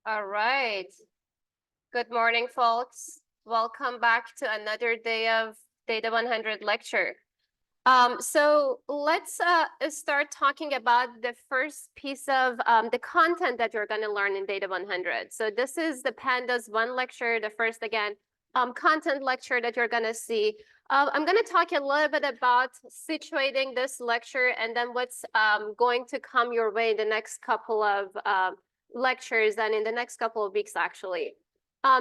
All right. Good morning, folks. Welcome back to another day of Data 100 lecture. So let's start talking about the first piece of the content that you're going to learn in Data 100. So this is the Pandas 1 lecture, the first, again, content lecture that you're going to see. I'm going to talk a little bit about situating this lecture and then what's going to come your way in the next couple of lectures and in the next couple of weeks, actually.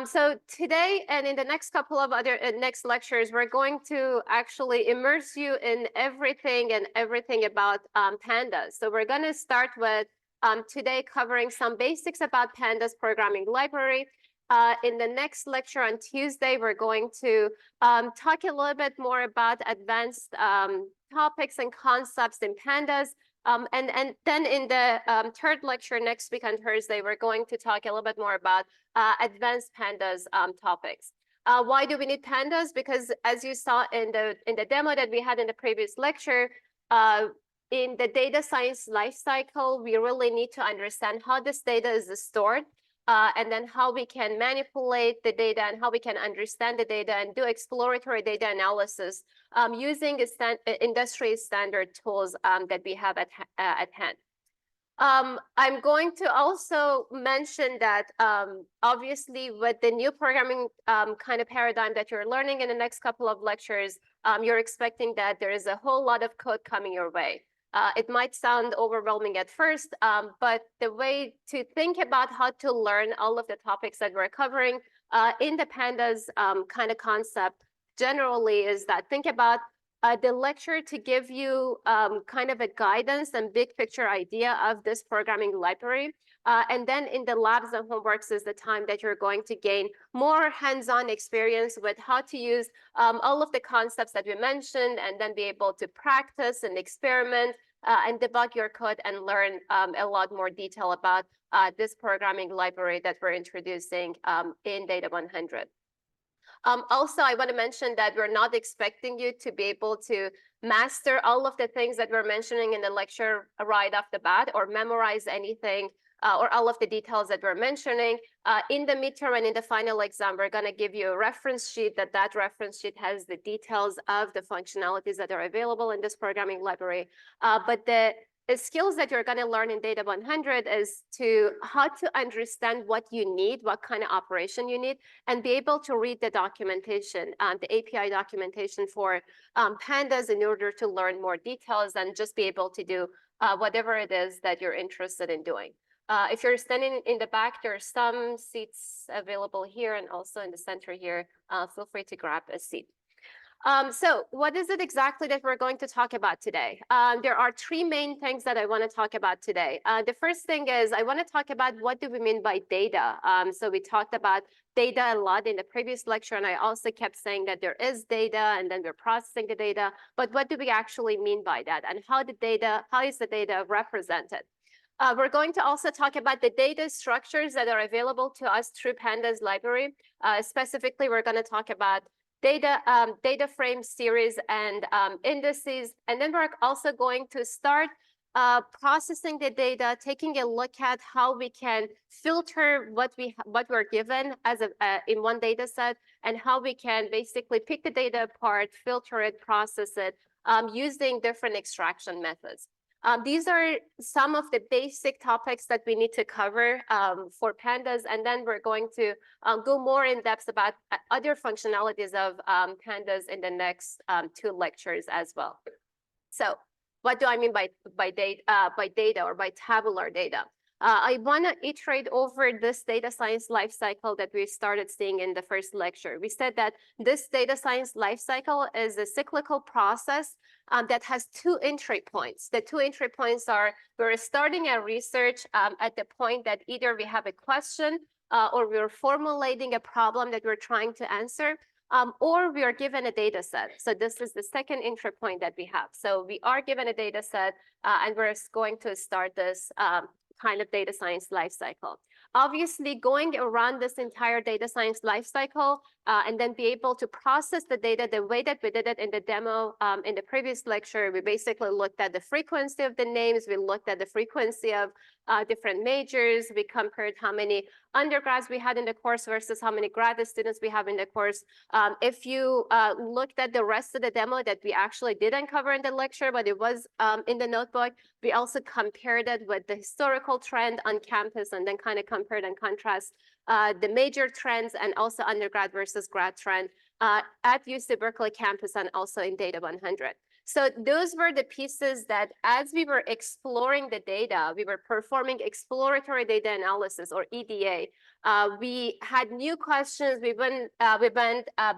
So today and in the next couple of other next lectures, we're going to actually immerse you in everything about pandas. So we're going to start with today covering some basics about pandas programming library. In the next lecture on Tuesday, we're going to talk a little bit more about advanced topics and concepts in pandas. And then in the third lecture next week on Thursday, we're going to talk a little bit more about advanced pandas topics. Why do we need pandas? Because as you saw in the demo that we had in the previous lecture, in the data science lifecycle, we really need to understand how this data is stored, and then how we can manipulate the data and how we can understand the data and do exploratory data analysis using industry standard tools that we have at hand. I'm going to also mention that obviously with the new programming kind of paradigm that you're learning in the next couple of lectures, you're expecting that there is a whole lot of code coming your way. It might sound overwhelming at first, but the way to think about how to learn all of the topics that we're covering in the pandas kind of concept generally is that think about the lecture to give you kind of a guidance and big picture idea of this programming library. And then in the labs and homeworks is the time that you're going to gain more hands-on experience with how to use all of the concepts that we mentioned and then be able to practice and experiment and debug your code and learn a lot more detail about this programming library that we're introducing in Data 100. Also, I want to mention that we're not expecting you to be able to master all of the things that we're mentioning in the lecture right off the bat or memorize anything or all of the details that we're mentioning. In the midterm and in the final exam, we're going to give you a reference sheet that reference sheet has the details of the functionalities that are available in this programming library. But the skills that you're going to learn in Data 100 is to how to understand what you need, what kind of operation you need, and be able to read the documentation, the API documentation for pandas in order to learn more details and just be able to do whatever it is that you're interested in doing. If you're standing in the back, there are some seats available here and also in the center here. Feel free to grab a seat. So what is it exactly that we're going to talk about today? There are three main things that I want to talk about today. The first thing is I want to talk about what do we mean by data. So we talked about data a lot in the previous lecture, and I also kept saying that there is data and then we're processing the data. But what do we actually mean by that? And how is the data represented? We're going to also talk about the data structures that are available to us through Pandas library. Specifically, we're going to talk about DataFrames series and indices. And then we're also going to start processing the data, taking a look at how we can filter what we're given as in one data set, and how we can basically pick the data apart, filter it, process it, using different extraction methods. These are some of the basic topics that we need to cover for pandas, and then we're going to go more in depth about other functionalities of pandas in the next two lectures as well. So what do I mean by data or by tabular data? I want to iterate over this data science lifecycle that we started seeing in the first lecture. We said that this data science lifecycle is a cyclical process that has two entry points. The two entry points are we're starting a research at the point that either we have a question or we're formulating a problem that we're trying to answer, or we are given a data set. So this is the second entry point that we have. So we are given a data set and we're going to start this kind of data science lifecycle. Obviously, going around this entire data science lifecycle, and then be able to process the data the way that we did it in the demo in the previous lecture. We basically looked at the frequency of the names. We looked at the frequency of different majors. We compared how many undergrads we had in the course versus how many grad students we have in the course. If you looked at the rest of the demo that we actually didn't cover in the lecture, but it was in the notebook, we also compared it with the historical trend on campus and then kind of compared and contrast the major trends and also undergrad versus grad trend at UC Berkeley campus and also in Data 100. So those were the pieces that as we were exploring the data, we were performing exploratory data analysis or EDA. We had new questions. We went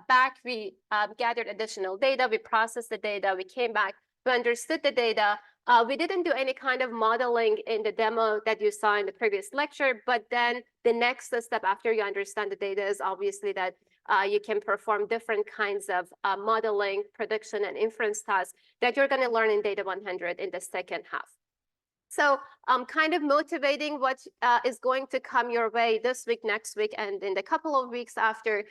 back. We gathered additional data. We processed the data. We came back. We understood the data. We didn't do any kind of modeling in the demo that you saw in the previous lecture, but then the next step after you understand the data is obviously that you can perform different kinds of modeling, prediction, and inference tasks that you're going to learn in Data 100 in the second half. So kind of motivating what is going to come your way this week, next week, and in the couple of weeks after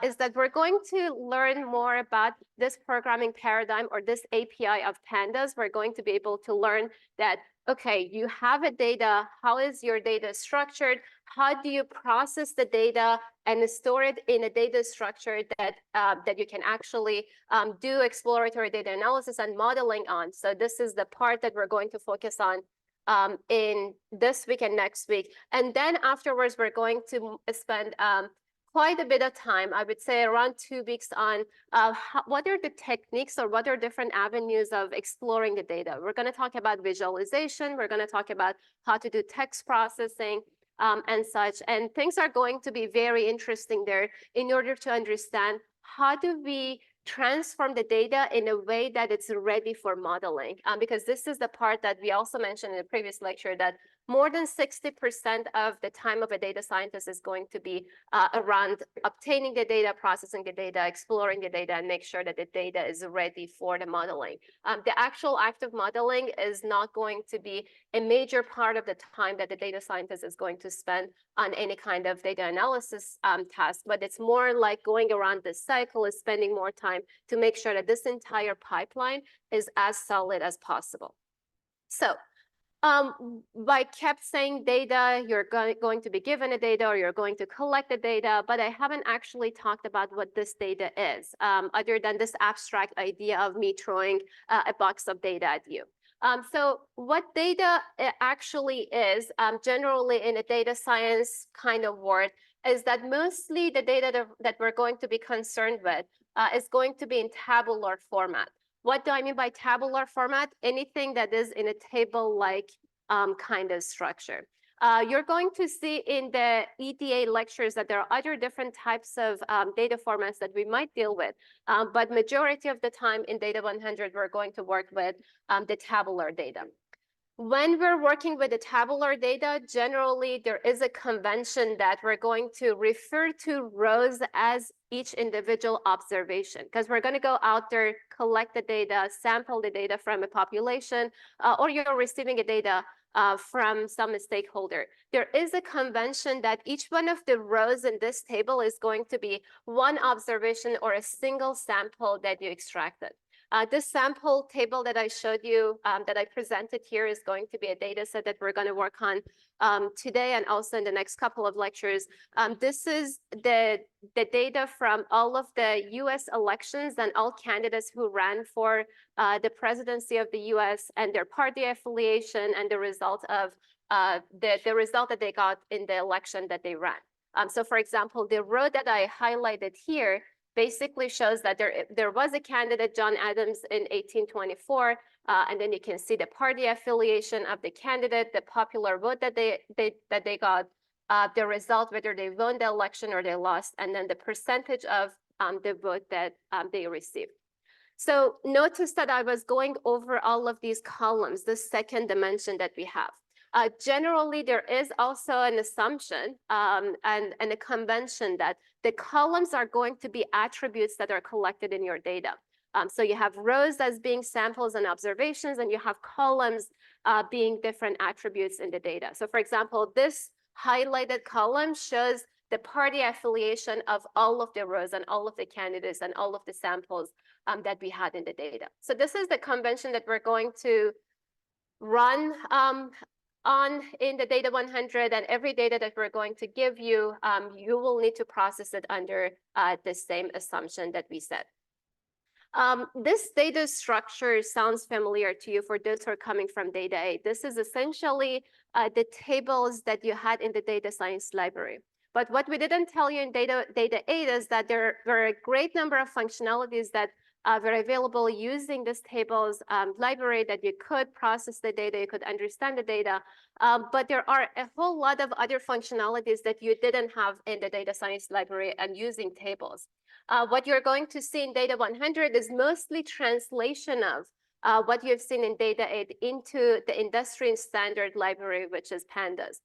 is that we're going to learn more about this programming paradigm or this API of pandas. We're going to be able to learn that, okay, you have a data. How is your data structured? How do you process the data and store it in a data structure that that you can actually do exploratory data analysis and modeling on? So this is the part that we're going to focus on in this week and next week. And then afterwards, we're going to spend quite a bit of time, I would say around 2 weeks on what are the techniques or what are different avenues of exploring the data. We're going to talk about visualization. We're going to talk about how to do text processing and such. And things are going to be very interesting there in order to understand how do we transform the data in a way that it's ready for modeling. Because this is the part that we also mentioned in the previous lecture that more than 60% of the time of a data scientist is going to be around obtaining the data, processing the data, exploring the data, and make sure that the data is ready for the modeling. The actual act of modeling is not going to be a major part of the time that the data scientist is going to spend on any kind of data analysis task, but it's more like going around this cycle, is spending more time to make sure that this entire pipeline is as solid as possible. So I kept saying data, you're going to be given a data or you're going to collect the data, but I haven't actually talked about what this data is, other than this abstract idea of me throwing a box of data at you. So what data actually is, generally in a data science kind of word, is that mostly the data that we're going to be concerned with is going to be in tabular format. What do I mean by tabular format? Anything that is in a table-like kind of structure. You're going to see in the EDA lectures that there are other different types of data formats that we might deal with. But majority of the time in Data 100, we're going to work with the tabular data. When we're working with the tabular data, generally there is a convention that we're going to refer to rows as each individual observation, because we're going to go out there, collect the data, sample the data from a population, or you're receiving the data from some stakeholder. There is a convention that each one of the rows in this table is going to be one observation or a single sample that you extracted. This sample table that I showed you, that I presented here, is going to be a data set that we're going to work on today and also in the next couple of lectures. This is the data from all of the US elections and all candidates who ran for the presidency of the US and their party affiliation and the result of the result that they got in the election that they ran. So for example, the row that I highlighted here basically shows that there was a candidate, John Adams, in 1824, and then you can see the party affiliation of the candidate, the popular vote that they got, the result, whether they won the election or they lost, and then the percentage of the vote that they received. So notice that I was going over all of these columns, the second dimension that we have. Generally, there is also an assumption and a convention that the columns are going to be attributes that are collected in your data. So you have rows as being samples and observations, and you have columns being different attributes in the data. So for example, this highlighted column shows the party affiliation of all of the rows and all of the candidates and all of the samples that we had in the data. So this is the convention that we're going to run on in the data 100, and every data that we're going to give you, you will need to process it under the same assumption that we set. This data structure sounds familiar to you for those who are coming from Data 8. This is essentially the tables that you had in the data science library. But what we didn't tell you in Data 8 is that there were a great number of functionalities that were available using this tables library, that you could process the data, you could understand the data. But there are a whole lot of other functionalities that you didn't have in the data science library and using tables. What you're going to see in Data 100 is mostly translation of what you've seen in Data 8 into the industry standard library, which is Pandas.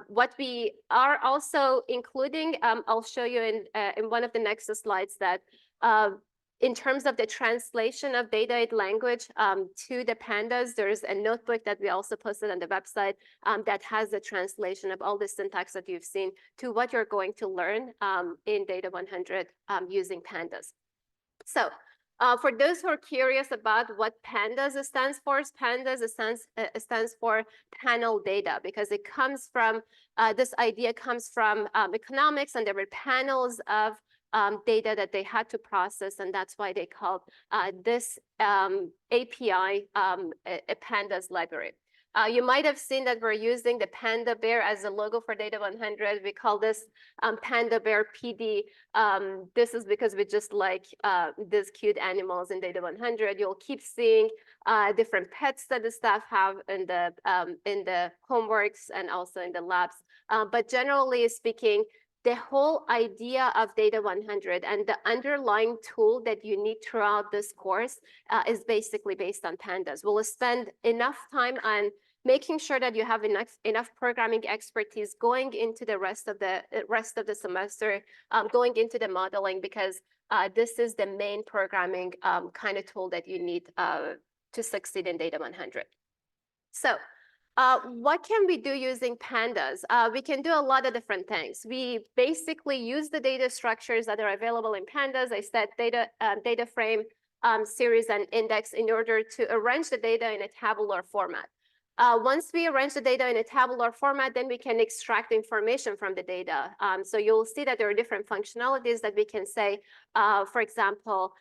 What we are also including, I'll show you in one of the next slides, that in terms of the translation of Data 8 language to the Pandas, there's a notebook that we also posted on the website that has the translation of all the syntax that you've seen to what you're going to learn in Data 100 using Pandas. So for those who are curious about what Pandas stands for, Pandas stands for panel data, because it comes from, this idea comes from economics, and there were panels of data that they had to process, and that's why they called this API a Pandas library. You might have seen that we're using the panda bear as a logo for Data 100. We call this panda bear PD. This is because we just like these cute animals in Data 100. You'll keep seeing different pets that the staff have in the homeworks and also in the labs. But generally speaking, the whole idea of Data 100 and the underlying tool that you need throughout this course is basically based on Pandas. We'll spend enough time on making sure that you have enough programming expertise going into the rest of the semester, going into the modeling, because this is the main programming kind of tool that you need to succeed in Data 100. So what can we do using Pandas? We can do a lot of different things. We basically use the data structures that are available in Pandas. I said data frame, series, and index in order to arrange the data in a tabular format. Once we arrange the data in a tabular format, then we can extract information from the data. So you'll see that there are different functionalities that we can say, for example,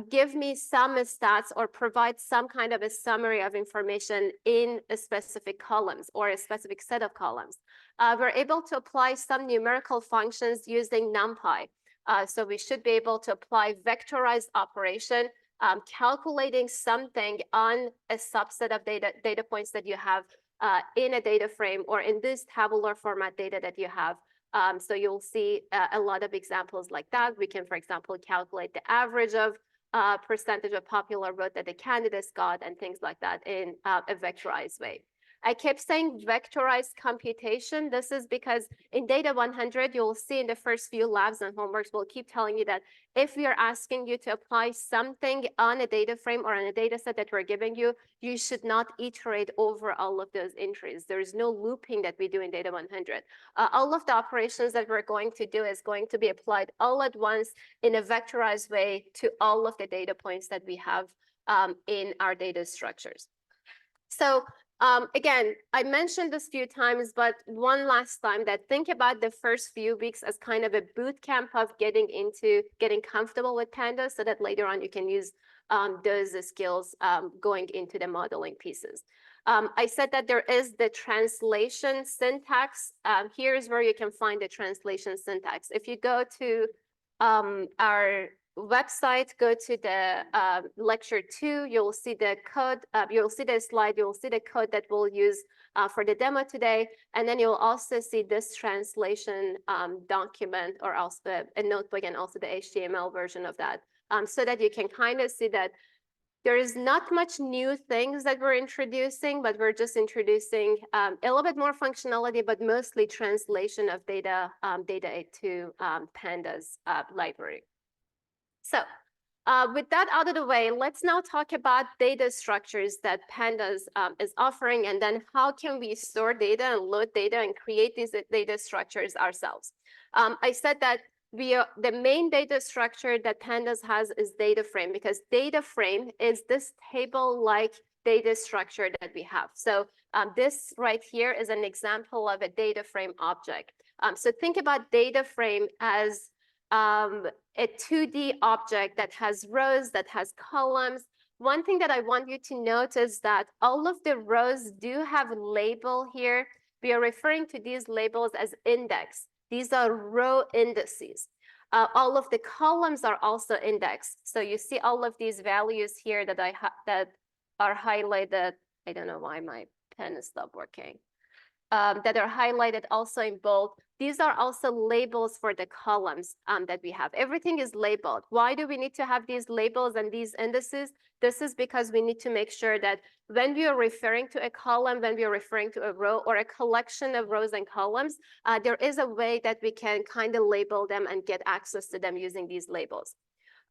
give me some stats or provide some kind of a summary of information in a specific columns or a specific set of columns. We're able to apply some numerical functions using NumPy. So we should be able to apply vectorized operation, calculating something on a subset of data points that you have in a data frame or in this tabular format data that you have. So you'll see a lot of examples like that. We can, for example, calculate the average of percentage of popular vote that the candidates got and things like that in a vectorized way. I kept saying vectorized computation. This is because in Data 100, you'll see in the first few labs and homeworks, we'll keep telling you that if we are asking you to apply something on a data frame or on a data set that we're giving you, you should not iterate over all of those entries. There is no looping that we do in Data 100. All of the operations that we're going to do is going to be applied all at once in a vectorized way to all of the data points that we have in our data structures. So again, I mentioned this a few times, but one last time, that think about the first few weeks as kind of a boot camp of getting comfortable with Pandas, so that later on you can use those skills going into the modeling pieces. I said that there is the translation syntax. Here's where you can find the translation syntax. If you go to our website, go to the lecture 2, you'll see the code, you'll see the slide, you'll see the code that we'll use for the demo today, and then you'll also see this translation document, or also a notebook, and also the HTML version of that, so that you can kind of see that there is not much new things that we're introducing, but we're just introducing a little bit more functionality, but mostly translation of data, Data 8 to Pandas library. So With that out of the way, let's now talk about data structures that Pandas is offering, and then how can we store data and load data and create these data structures ourselves. I said that the main data structure that Pandas has is DataFrame, because DataFrame is this table-like data structure that we have. So this right here is an example of a DataFrame object. So think about DataFrame as a 2D object that has rows, that has columns. One thing that I want you to note is that all of the rows do have a label here. We are referring to these labels as index. These are row indices. All of the columns are also indexed. So you see all of these values here that that are highlighted. I don't know why my pen stopped working. That are highlighted also in bold. These are also labels for the columns that we have. Everything is labeled. Why do we need to have these labels and these indices? This is because we need to make sure that when we are referring to a column, when we are referring to a row or a collection of rows and columns, there is a way that we can kind of label them and get access to them using these labels.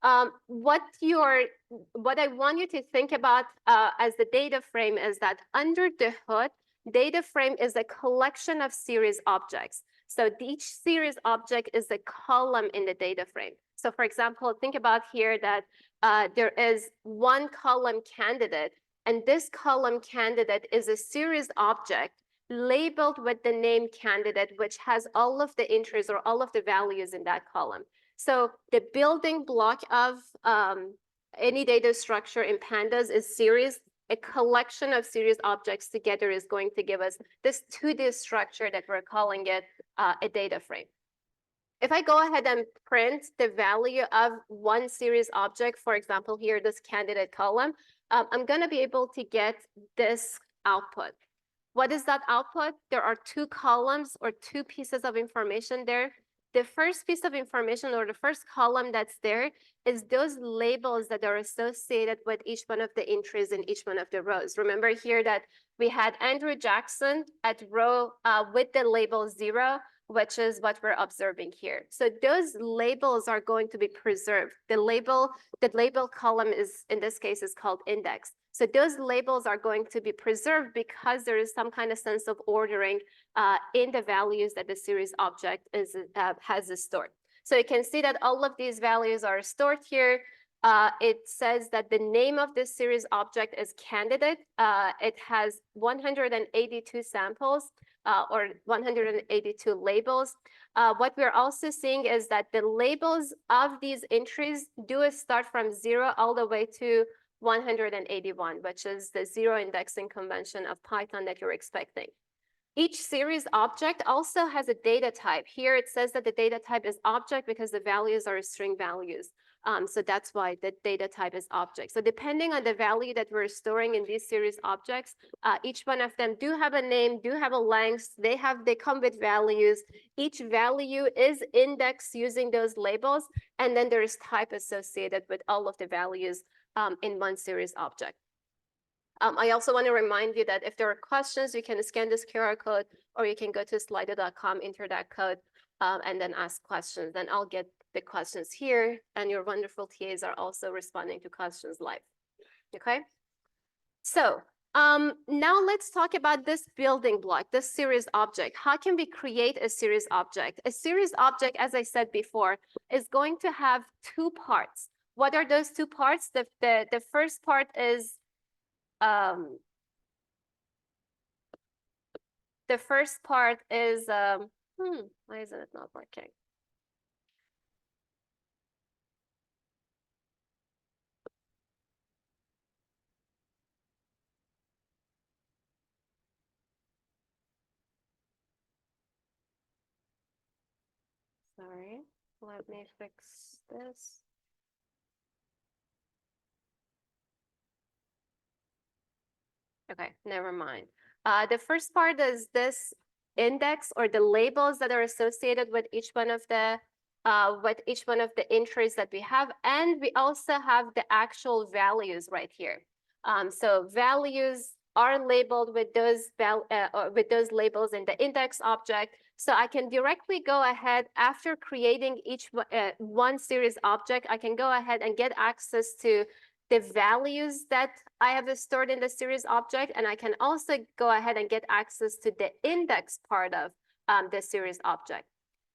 What I want you to think about as the data frame is that under the hood, data frame is a collection of series objects. So each series object is a column in the data frame. So for example, think about here that there is one column candidate, and this column candidate is a series object labeled with the name candidate, which has all of the entries or all of the values in that column. So the building block of any data structure in Pandas is series. A collection of series objects together is going to give us this 2D structure that we're calling it a data frame. If I go ahead and print the value of one series object, for example, here, this candidate column, I'm going to be able to get this output. What is that output? There are two columns or two pieces of information there. The first piece of information or the first column that's there is those labels that are associated with each one of the entries in each one of the rows. Remember here that we had Andrew Jackson at row with the label 0, which is what we're observing here. So those labels are going to be preserved. The label column is, in this case, is called index. So those labels are going to be preserved because there is some kind of sense of ordering in the values that the series object has stored. So you can see that all of these values are stored here. It says that the name of this series object is candidate. It has 182 samples or 182 labels. What we're also seeing is that the labels of these entries do start from 0 all the way to 181, which is the 0 indexing convention of Python that you're expecting. Each series object also has a data type. Here it says that the data type is object because the values are string values. So that's why the data type is object. So depending on the value that we're storing in these series objects, each one of them do have a name, do have a length, they come with values. Each value is indexed using those labels, and then there is type associated with all of the values in one series object. I also want to remind you that if there are questions, you can scan this QR code, or you can go to slido.com, enter that code, and then ask questions. Then I'll get the questions here, and your wonderful TAs are also responding to questions live. Okay? So now let's talk about this building block, this series object. How can we create a series object? A series object, as I said before, is going to have two parts. What are those two parts? The first part is why isn't it not working? Sorry, let me fix this. Okay, never mind. The first part is this index or the labels that are associated with each one of the entries that we have, and we also have the actual values right here. So values are labeled with those labels in the index object. So I can directly go ahead after creating each one series object, I can go ahead and get access to the values that I have stored in the series object, and I can also go ahead and get access to the index part of the series object.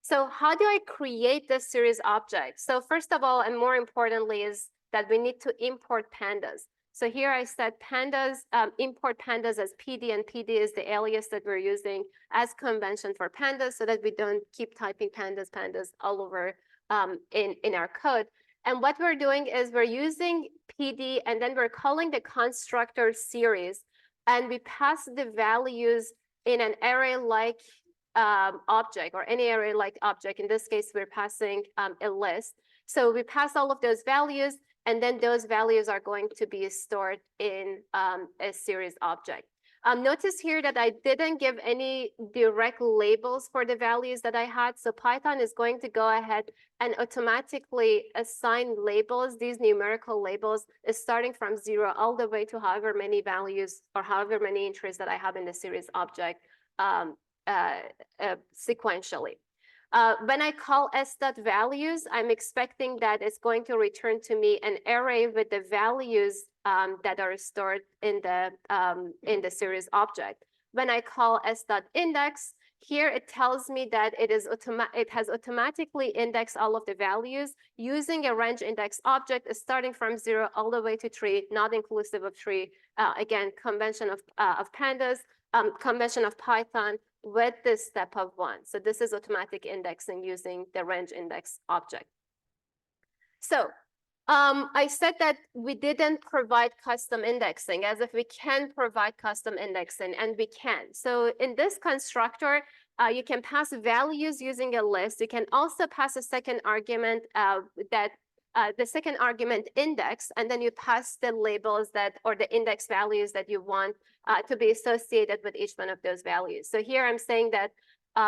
So how do I create this series object? So first of all, and more importantly, is that we need to import pandas. So here I said pandas, import pandas as PD, and PD is the alias that we're using as convention for pandas so that we don't keep typing pandas all over in our code. And what we're doing is we're using PD, and then we're calling the constructor series, and we pass the values in an array-like object, or any array-like object. In this case, we're passing a list. So we pass all of those values, and then those values are going to be stored in a series object. Notice here that I didn't give any direct labels for the values that I had. So Python is going to go ahead and automatically assign labels, these numerical labels, is starting from 0 all the way to however many values or however many entries that I have in the series object sequentially. When I call s.values, I'm expecting that it's going to return to me an array with the values that are stored in the series object. When I call s.index, here it tells me that it has automatically indexed all of the values using a range index object starting from 0 all the way to 3, not inclusive of 3. Again, convention of pandas, convention of Python, with this step of 1. So this is automatic indexing using the range index object. So I said that we didn't provide custom indexing, as if we can provide custom indexing, and we can. So in this constructor, you can pass values using a list. You can also pass a second argument the second argument index, and then you pass the labels or the index values that you want to be associated with each one of those values. So here I'm saying that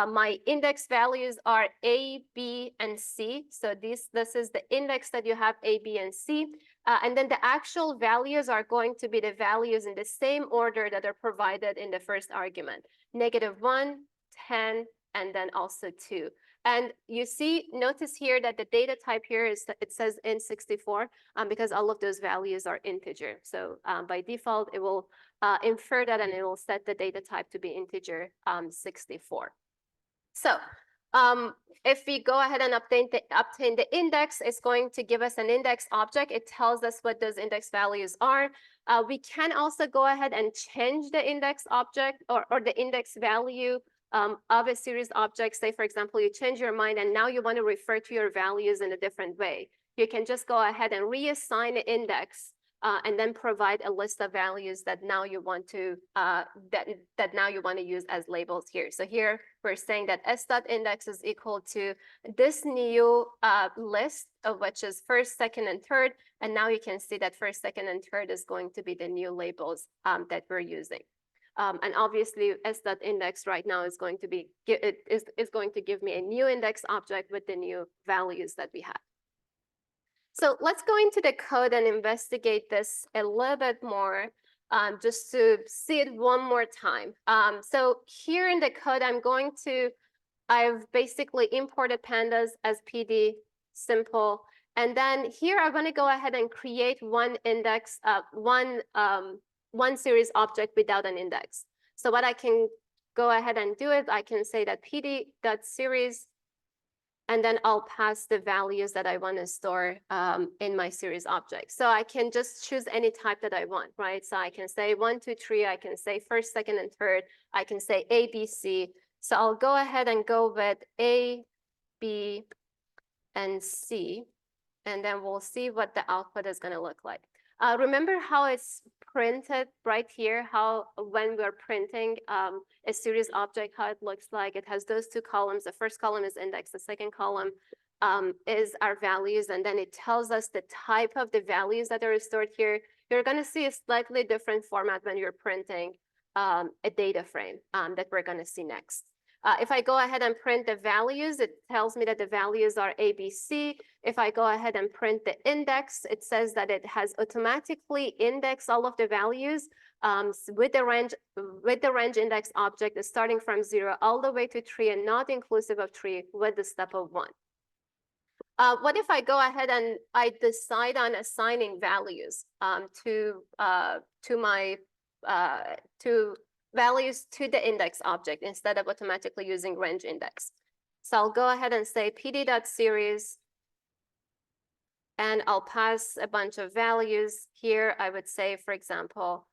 my index values are A, B, and C. So this is the index that you have, A, B, and C. And then the actual values are going to be the values in the same order that are provided in the first argument. -1, 10, and then also 2. And you notice here that the data type here it says int64 because all of those values are integer. So by default, it will infer that, and it will set the data type to be integer 64. So if we go ahead and obtain the index, it's going to give us an index object. It tells us what those index values are. We can also go ahead and change the index object or the index value of a series object. Say, for example, you change your mind and now you want to refer to your values in a different way. You can just go ahead and reassign the index and then provide a list of values that now you want to use as labels here. So here we're saying that s.index is equal to this new list of which is first, second, and third. And now you can see that first, second, and third is going to be the new labels that we're using. And obviously, s.index right now is going to give me a new index object with the new values that we have. So let's go into the code and investigate this a little bit more, just to see it one more time. So here in the code, I've basically imported pandas as PD, simple. And then here I want to go ahead and create one index, one series object without an index. So what I can go ahead and do is I can say that PD.series, and then I'll pass the values that I want to store in my series object. So I can just choose any type that I want, right? So I can say 1, 2, 3, I can say first, second, and third, I can say A, B, C. So I'll go ahead and go with A, B, and C, and then we'll see what the output is going to look like. Remember how it's printed right here, how when we're printing a series object, how it looks like. It has those two columns. The first column is index. The second column is our values. And then it tells us the type of the values that are stored here. You're going to see a slightly different format when you're printing a data frame that we're going to see next. If I go ahead and print the values, it tells me that the values are A, B, C. If I go ahead and print the index, it says that it has automatically indexed all of the values with the range index object starting from 0 all the way to 3 and not inclusive of 3 with the step of 1. What if I go ahead and I decide on assigning values to values to the index object instead of automatically using range index? So I'll go ahead and say pd.series, and I'll pass a bunch of values here. I would say, for example,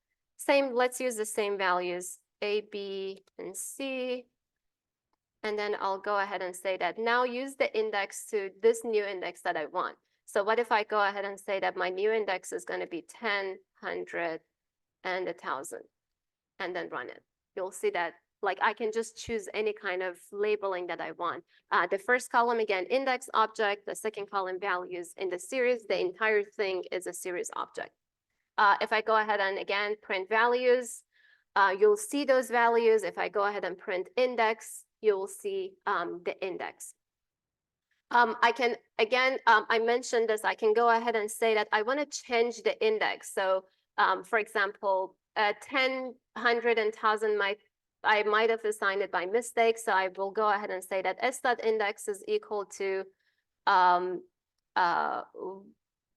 let's use the same values, A, B, and C. And then I'll go ahead and say that now use the index to this new index that I want. So what if I go ahead and say that my new index is going to be 10, 100, and 1,000, and then run it? You'll see that like I can just choose any kind of labeling that I want. The first column, again, index object, the second column values. In the series, the entire thing is a series object. If I go ahead and again print values, you'll see those values. If I go ahead and print index, you'll see the index. I can, again, I mentioned this, I can go ahead and say that I want to change the index. So for example, 10, 100, and 1,000 I might have assigned it by mistake. So I will go ahead and say that s.index is equal to, I'll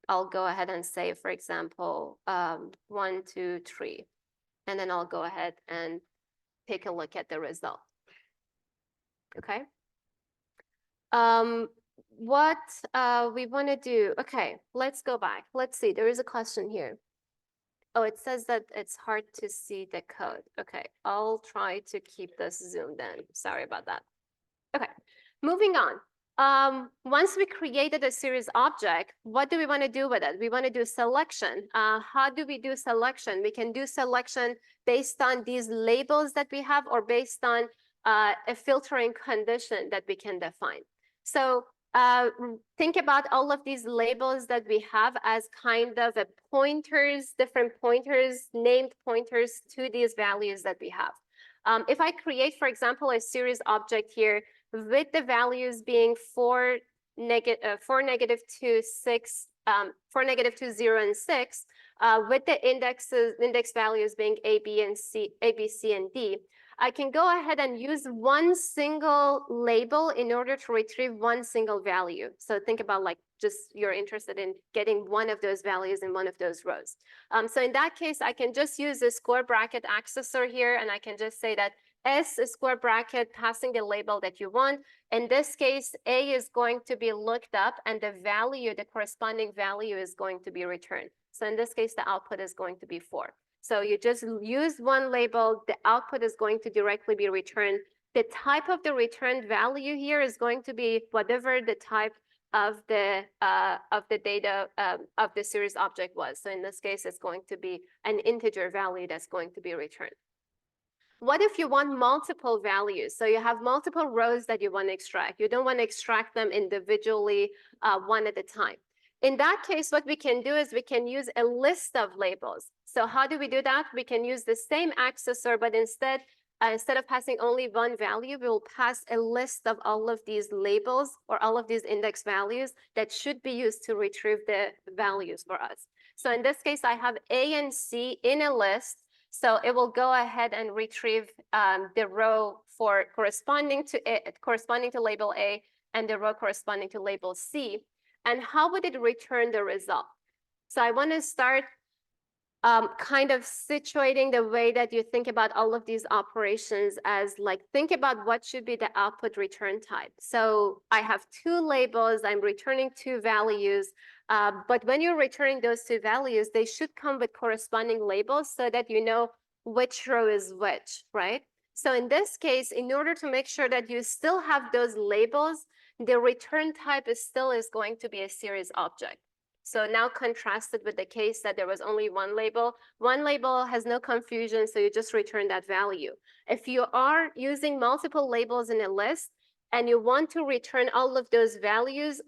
go ahead and say, for example, 1, 2, 3. And then I'll go ahead and take a look at the result. Okay. What we want to do, okay, let's go back. Let's see, there is a question here. Oh, it says that it's hard to see the code. Okay, I'll try to keep this zoomed in. Sorry about that. Okay, moving on. Once we created a series object, what do we want to do with it? We want to do selection. How do we do selection? We can do selection based on these labels that we have or based on a filtering condition that we can define. So think about all of these labels that we have as kind of a pointers, different pointers, named pointers to these values that we have. If I create, for example, a series object here with the values being 4, negative 2, 6, 4, negative 2, 0, and 6, with the index values being A, B, C, and D, I can go ahead and use one single label in order to retrieve one single value. So think about like just you're interested in getting one of those values in one of those rows. So in that case, I can just use the square bracket accessor here, and I can just say that S is square bracket passing the label that you want. In this case, A is going to be looked up and the value, the corresponding value is going to be returned. So in this case, the output is going to be 4. So you just use one label, the output is going to directly be returned. The type of the returned value here is going to be whatever the type of the data of the series object was. So in this case, it's going to be an integer value that's going to be returned. What if you want multiple values? So you have multiple rows that you want to extract. You don't want to extract them individually, one at a time. In that case, what we can do is we can use a list of labels. So how do we do that? We can use the same accessor, but instead of passing only one value, we will pass a list of all of these labels or all of these index values that should be used to retrieve the values for us. So in this case, I have A and C in a list. So it will go ahead and retrieve the row for corresponding to label A and the row corresponding to label C. And how would it return the result? So I want to start kind of situating the way that you think about all of these operations as like, think about what should be the output return type. So I have 2 labels, I'm returning 2 values, but when you're returning those 2 values, they should come with corresponding labels so that you know which row is which, right? So in this case, in order to make sure that you still have those labels, the return type is going to be a series object. So now contrasted with the case that there was only one label has no confusion, so you just return that value. If you are using multiple labels in a list and you want to return all of those values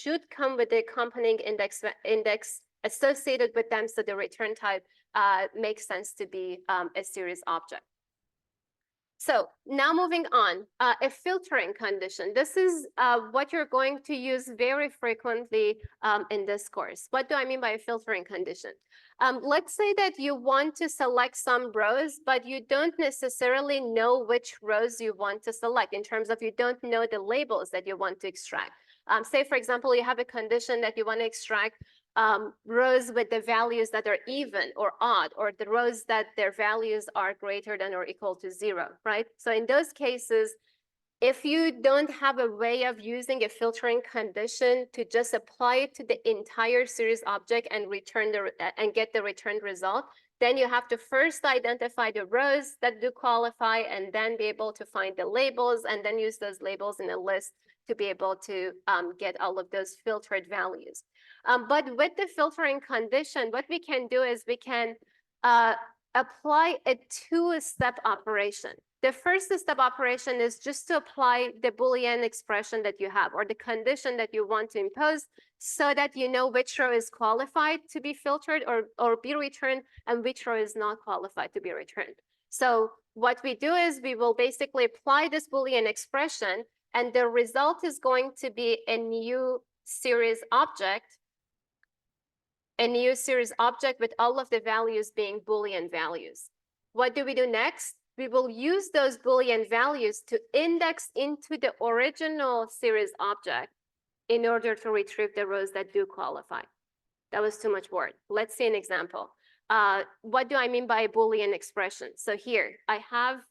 should come with the accompanying index associated with them, so the return type makes sense to be a series object. So now moving on, a filtering condition. This is what you're going to use very frequently in this course. What do I mean by a filtering condition? Let's say that you want to select some rows, but you don't necessarily know which rows you want to select in terms of you don't know the labels that you want to extract. Say, for example, you have a condition that you want to extract rows with the values that are even or odd, or the rows that their values are greater than or equal to 0, right? So in those cases, if you don't have a way of using a filtering condition to just apply it to the entire series object and return and get the returned result, then you have to first identify the rows that do qualify and then be able to find the labels and then use those labels in a list to be able to get all of those filtered values. But with the filtering condition, what we can do is we can apply a two-step operation. The first step operation is just to apply the Boolean expression that you have or the condition that you want to impose so that you know which row is qualified to be filtered or be returned and which row is not qualified to be returned. So what we do is we will basically apply this Boolean expression and the result is going to be a new series object with all of the values being Boolean values. What do we do next? We will use those Boolean values to index into the original series object in order to retrieve the rows that do qualify. That was too much word. Let's see an example. What do I mean by a Boolean expression? So here, I have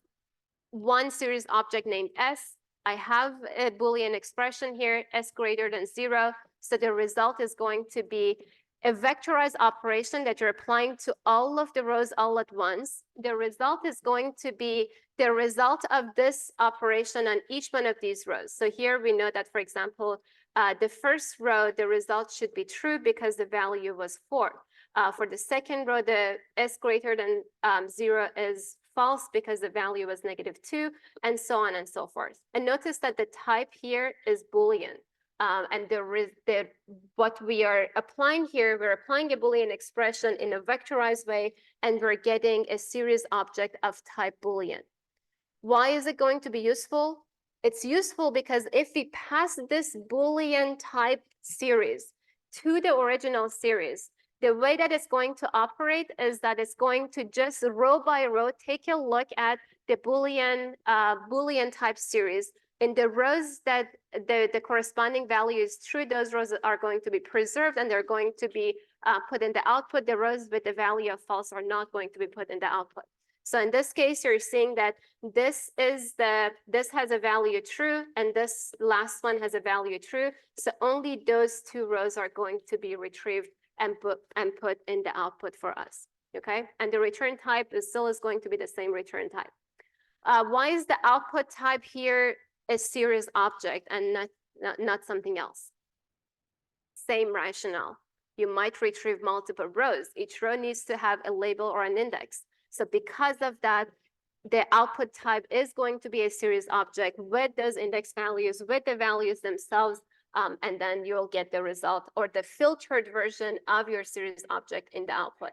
one series object named S. I have a Boolean expression here, S greater than 0. So the result is going to be a vectorized operation that you're applying to all of the rows all at once. The result is going to be the result of this operation on each one of these rows. So here we know that, for example, the first row, the result should be true because the value was 4. For the second row, the S greater than 0 is false because the value was -2, and so on and so forth. And notice that the type here is Boolean. And what we are applying here, we're applying a Boolean expression in a vectorized way, and we're getting a series object of type Boolean. Why is it going to be useful? It's useful because if we pass this Boolean type series to the original series, the way that it's going to operate is that it's going to just row by row take a look at the Boolean type series. In the rows that the corresponding value is true, those rows are going to be preserved and they're going to be put in the output. The rows with the value of false are not going to be put in the output. So in this case, you're seeing that this has a value true and this last one has a value true. So only those two rows are going to be retrieved and put in the output for us. Okay, and the return type is still going to be the same return type. Why is the output type here a series object and not something else? Same rationale. You might retrieve multiple rows. Each row needs to have a label or an index. So because of that, the output type is going to be a series object with those index values, with the values themselves, and then you'll get the result or the filtered version of your series object in the output.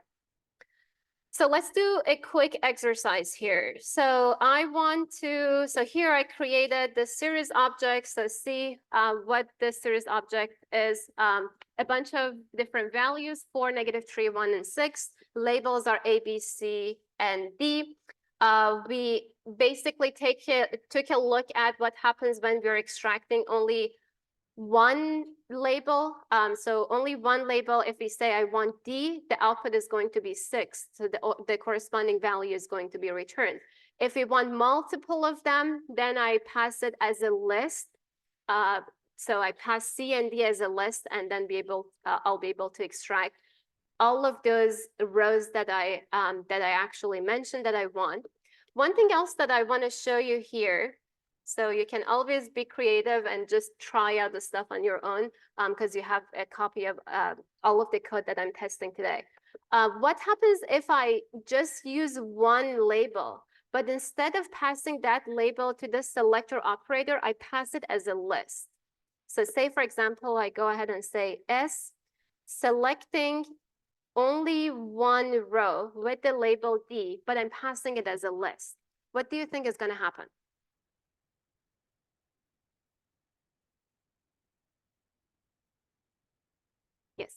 So let's do a quick exercise here. So here I created the series object. So see what this series object is. A bunch of different values, 4, -3, 1, and 6. Labels are A, B, C, and D. We basically took a look at what happens when we're extracting only one label. So only one label. If we say I want D, the output is going to be 6. So the corresponding value is going to be returned. If we want multiple of them, then I pass it as a list. So I pass C and D as a list, and then I'll be able to extract all of those rows that I actually mentioned that I want. One thing else that I want to show you here. So you can always be creative and just try out the stuff on your own because you have a copy of all of the code that I'm testing today. What happens if I just use one label, but instead of passing that label to the selector operator, I pass it as a list? So say, for example, I go ahead and say S, selecting only one row with the label D, but I'm passing it as a list. what do you think is going to happen? Yes.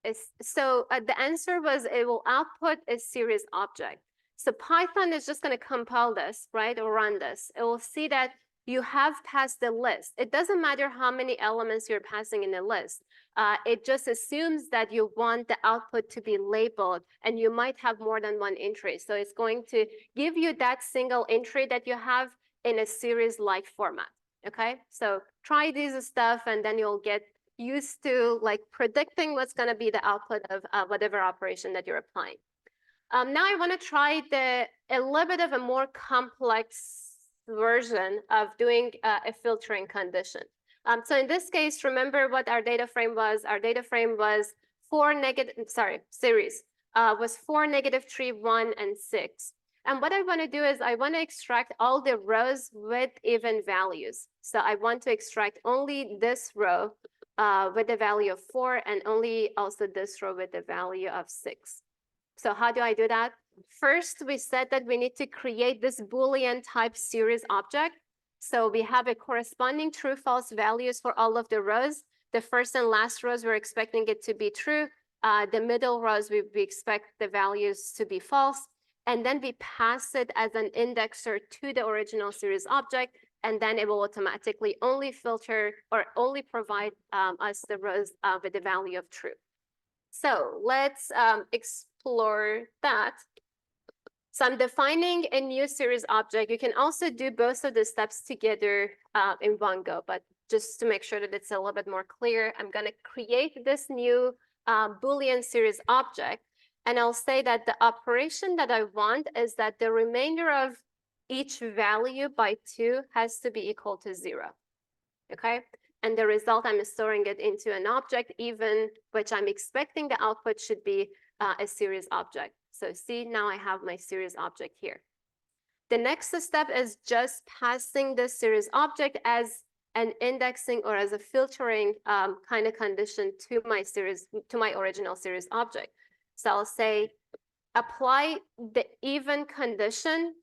The answer was it will output a series object. So Python is just going to compile this, right, or run this. It will see that you have passed the list. It doesn't matter how many elements you're passing in the list. It just assumes that you want the output to be labeled, and you might have more than one entry. So it's going to give you that single entry that you have in a series-like format. Okay, so try these stuff, and then you'll get used to like predicting what's going to be the output of whatever operation that you're applying. Now I want to try a little bit of a more complex version of doing a filtering condition. So in this case, remember what our data frame was. Our data frame was series was 4, -3, 1, and 6. And what I want to do is I want to extract all the rows with even values. So I want to extract only this row with the value of 4 and only also this row with the value of 6. So how do I do that? First, we said that we need to create this Boolean type series object. So we have a corresponding true false values for all of the rows. The first and last rows, we're expecting it to be true. The middle rows, we expect the values to be false. And then we pass it as an indexer to the original series object. And then it will automatically only filter or only provide us the rows with the value of true. So let's explore that. So I'm defining a new series object. You can also do both of the steps together in one go, but just to make sure that it's a little bit more clear, I'm going to create this new Boolean series object. And I'll say that the operation that I want is that the remainder of each value by 2 has to be equal to 0. Okay? And the result, I'm storing it into an object, even which I'm expecting the output should be a series object. So see, now I have my series object here. The next step is just passing this series object as an indexing or as a filtering kind of condition to my original series object. So I'll say apply the even condition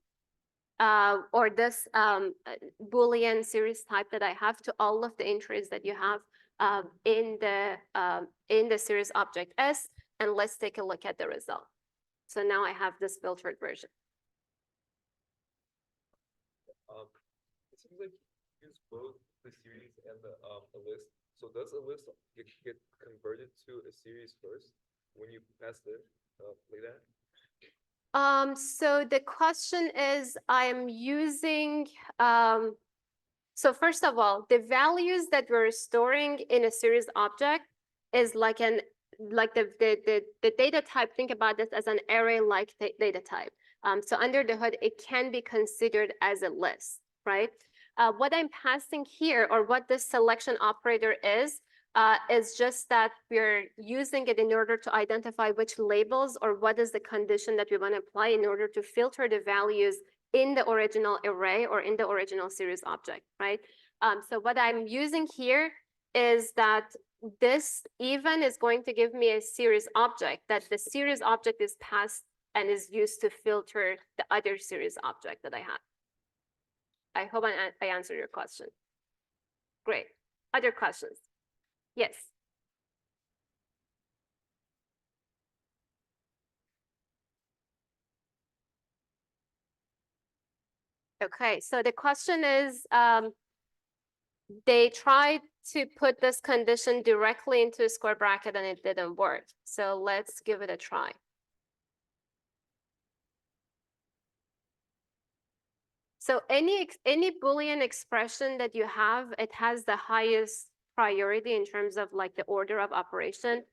or this Boolean series type that I have to all of the entries that you have in the series object S, and let's take a look at the result. So now I have this filtered version. It seems like you use both the series and a list. So does a list get converted to a series first when you pass it like that? So the question is, I'm using, so first of all, the values that we're storing in a series object is like the data type, think about this as an array-like data type. So under the hood, it can be considered as a list, right? What I'm passing here, or what this selection operator is just that we're using it in order to identify which labels or what is the condition that we want to apply in order to filter the values in the original array or in the original series object, right? So what I'm using here is that this even is going to give me a series object, that the series object is passed and is used to filter the other series object that I have. I hope I answered your question. Great. Other questions? Yes. Okay, so the question is, they tried to put this condition directly into a square bracket and it didn't work. So let's give it a try. So any Boolean expression that you have, it has the highest priority in terms of like the order of operation.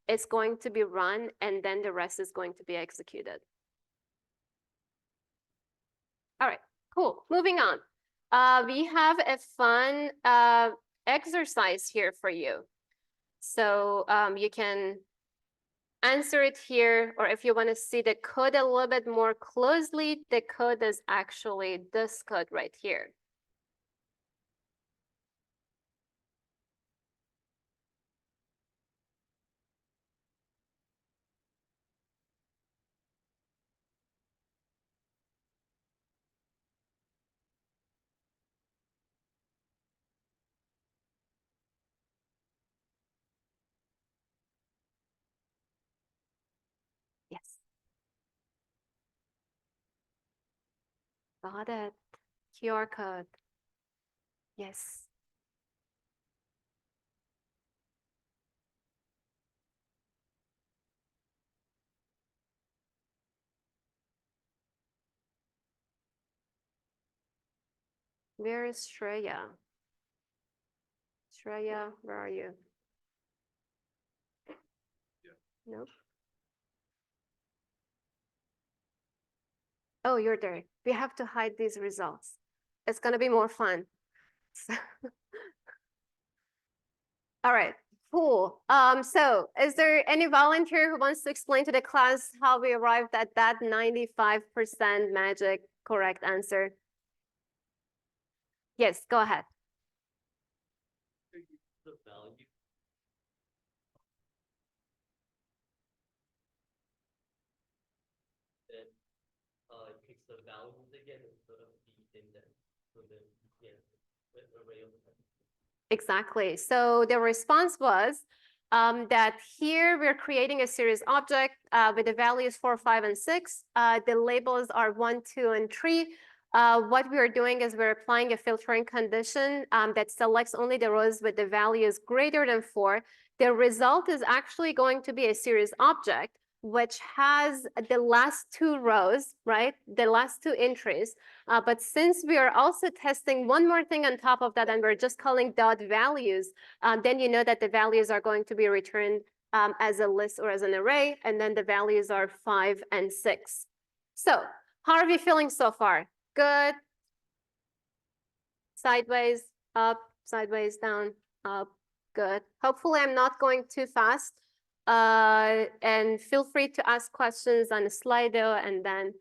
It's going to be run and then the rest is going to be executed. All right, cool. Moving on. We have a fun exercise here for you. So you can answer it here, or if you want to see the code a little bit more closely, the code is actually this code right here. Got it. QR code. Yes. Where is Shreya? Shreya, where are you? Nope. Oh, you're there. We have to hide these results. It's gonna be more fun. All right, cool. So is there any volunteer who wants to explain to the class how we arrived at that 95% magic correct answer? Yes, go ahead. The value. Then it takes the values again instead of the index. So then yeah, the array of Exactly. So the response was that here we're creating a series object with the values 4, 5, and 6. The labels are 1, 2, and 3. What we are doing is we're applying a filtering condition that selects only the rows with the values greater than 4. The result is actually going to be a series object, which has the last 2 rows, right? The last 2 entries. But since we are also testing one more thing on top of that, and we're just calling dot values, then you know that the values are going to be returned as a list or as an array, and then the values are 5 and 6. So how are we feeling so far? Good? Sideways, up, sideways, down, up, good. Hopefully I'm not going too fast. And feel free to ask questions on Slido, and then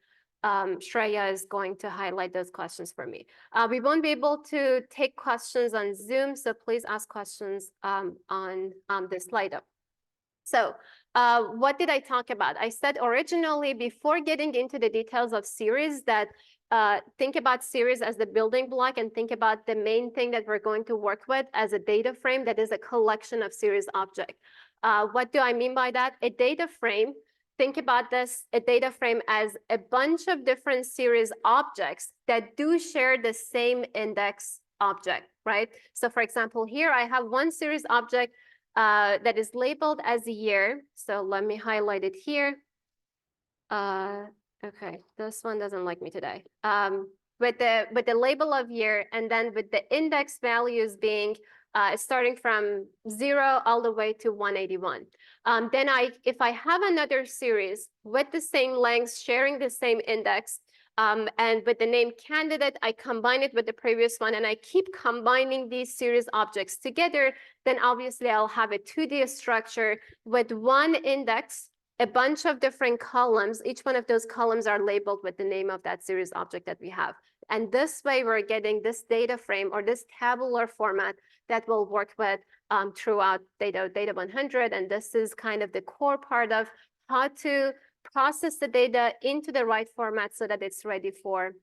Shreya is going to highlight those questions for me. We won't be able to take questions on Zoom, so please ask questions on the Slido. So what did I talk about? I said originally, before getting into the details of series, that think about series as the building block, and think about the main thing that we're going to work with as a data frame that is a collection of series object. What do I mean by that? A data frame, think about this, a data frame as a bunch of different series objects that do share the same index object, right? So for example, here I have one series object that is labeled as a year. So let me highlight it here. Okay, this one doesn't like me today. With the label of year, and then with the index values being starting from 0 all the way to 181. Then if I have another series with the same length, sharing the same index, and with the name candidate, I combine it with the previous one, and I keep combining these series objects together, then obviously I'll have a 2D structure with one index, a bunch of different columns. Each one of those columns are labeled with the name of that series object that we have. And this way we're getting this data frame or this tabular format that will work with throughout Data 100. And this is kind of the core part of how to process the data into the right format so that it's ready for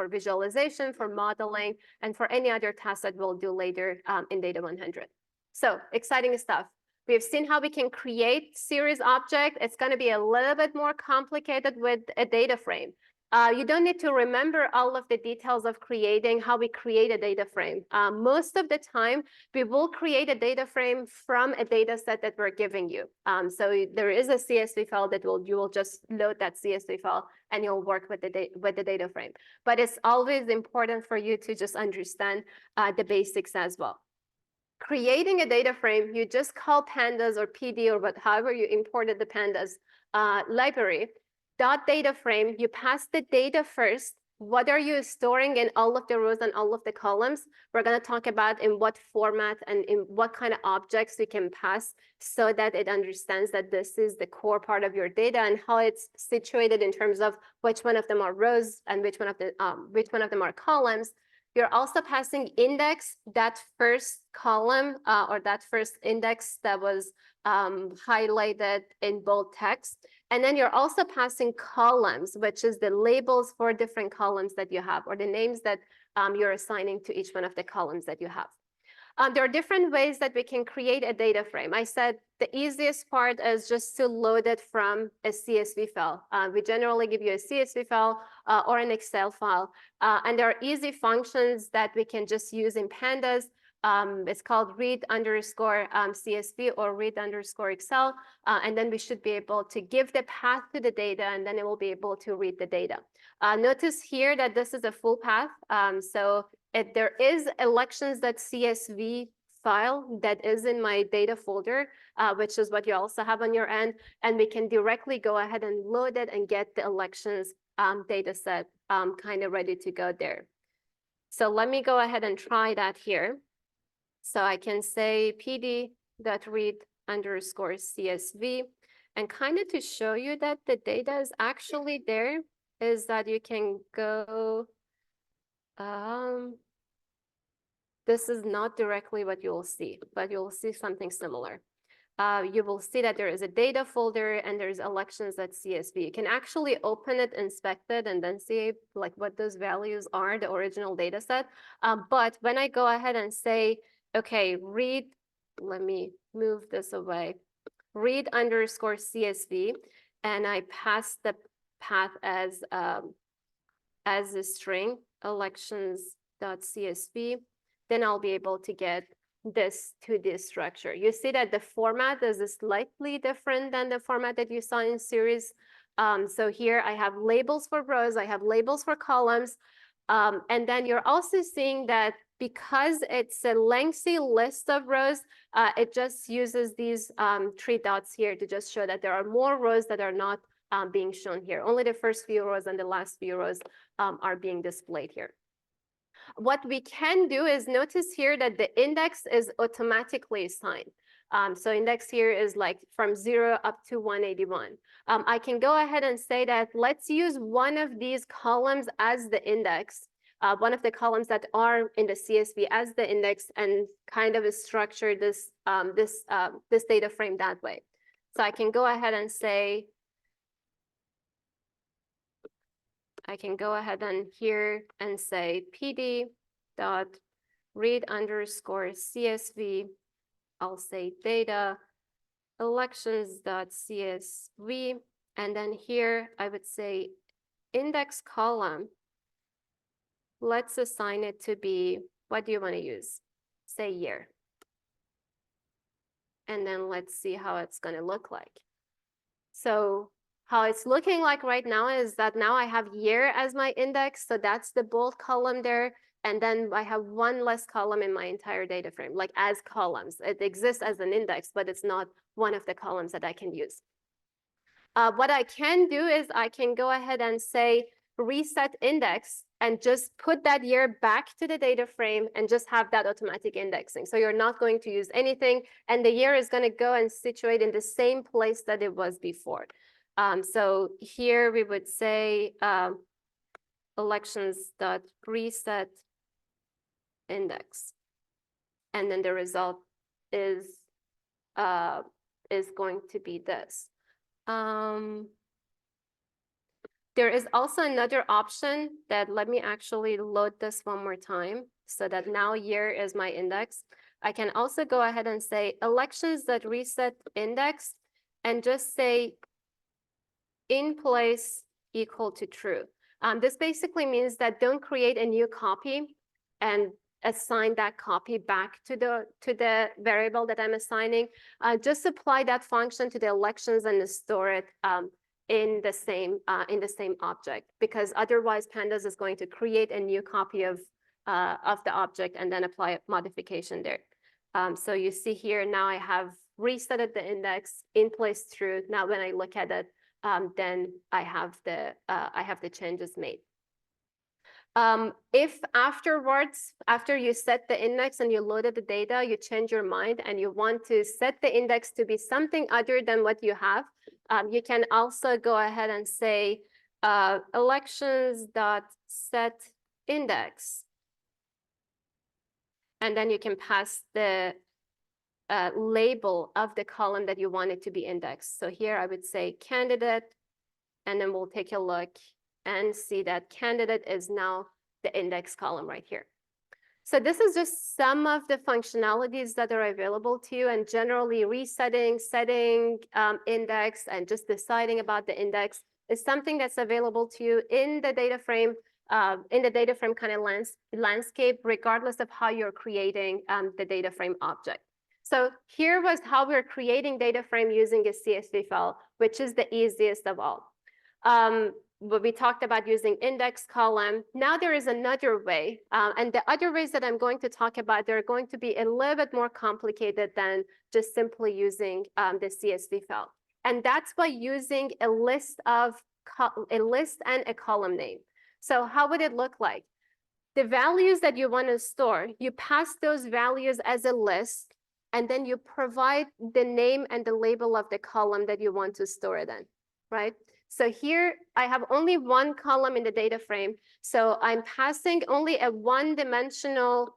visualization, for modeling, and for any other tasks that we'll do later in Data 100. So exciting stuff. We've seen how we can create series object. It's going to be a little bit more complicated with a data frame. You don't need to remember all of the details of creating how we create a data frame. Most of the time, we will create a data frame from a data set that we're giving you. So there is a CSV file that you will just load that CSV file and you'll work with the data frame. But it's always important for you to just understand the basics as well. Creating a data frame, you just call pandas or PD or however you imported the pandas library. .data frame, you pass the data first. What are you storing in all of the rows and all of the columns? We're going to talk about in what format and in what kind of objects you can pass so that it understands that this is the core part of your data and how it's situated in terms of which one of them are rows and which one of them are columns. You're also passing index, that first column or that first index that was highlighted in bold text. And then you're also passing columns, which is the labels for different columns that you have, or the names that you're assigning to each one of the columns that you have. There are different ways that we can create a data frame. I said the easiest part is just to load it from a CSV file. We generally give you a CSV file or an Excel file. And there are easy functions that we can just use in pandas. It's called read_CSV or read_Excel. And then we should be able to give the path to the data, and then it will be able to read the data. Notice here that this is a full path. So there is elections.csv file that is in my data folder, which is what you also have on your end. And we can directly go ahead and load it and get the elections data set kind of ready to go there. So let me go ahead and try that here. So I can say pd.read_CSV. And kind of to show you that the data is actually there, is that you can go, this is not directly what you will see, but you'll see something similar. You will see that there is a data folder and there's elections.csv. You can actually open it, inspect it, and then see like what those values are, the original data set. But when I go ahead and say, okay, let me move this away, read_CSV, and I pass the path as a string, elections.csv, then I'll be able to get this to this structure. You see that the format is slightly different than the format that you saw in series. So here I have labels for rows, I have labels for columns, and then you're also seeing that because it's a lengthy list of rows, it just uses these 3 dots here to just show that there are more rows that are not being shown here. Only the first few rows and the last few rows are being displayed here. What we can do is notice here that the index is automatically assigned. So index here is like from 0 up to 181. I can go ahead and say that let's use one of these columns as the index, one of the columns that are in the CSV as the index, and kind of structure this data frame that way. So I can go ahead and say, I can go ahead and here and say pd.read_CSV. I'll say data elections.csv. And then here I would say index column. Let's assign it to be, what do you want to use? Say year. And then let's see how it's going to look like. So how it's looking like right now is that now I have year as my index. So that's the bold column there. And then I have one less column in my entire data frame, like as columns. It exists as an index, but it's not one of the columns that I can use. What I can do is I can go ahead and say reset index and just put that year back to the data frame and just have that automatic indexing. So you're not going to use anything, and the year is going to go and situate in the same place that it was before. So here we would say elections.reset index, and then the result is going to be this. There is also another option that, let me actually load this one more time so that now year is my index. I can also go ahead and say elections.reset index and just say in place equal to true. This basically means that don't create a new copy and assign that copy back to the variable that I'm assigning. Just apply that function to the elections and store it in the same object, because otherwise Pandas is going to create a new copy of the object and then apply a modification there. So you see here now I have resetted the index in place true. Now when I look at it, then I have the changes made. If afterwards, after you set the index and you loaded the data, you change your mind and you want to set the index to be something other than what you have, you can also go ahead and say elections.set index. And then you can pass the label of the column that you want it to be indexed. So here I would say candidate, and then we'll take a look and see that candidate is now the index column right here. So this is just some of the functionalities that are available to you, and generally resetting, setting index, and just deciding about the index is something that's available to you in the data frame kind of landscape, regardless of how you're creating the data frame object. So here was how we're creating data frame using a CSV file, which is the easiest of all. But we talked about using index column. Now there is another way, and the other ways that I'm going to talk about, they're going to be a little bit more complicated than just simply using the CSV file. And that's by using a list and a column name. So how would it look like? The values that you want to store, you pass those values as a list, and then you provide the name and the label of the column that you want to store it in, right? So here I have only one column in the data frame. So I'm passing only a one-dimensional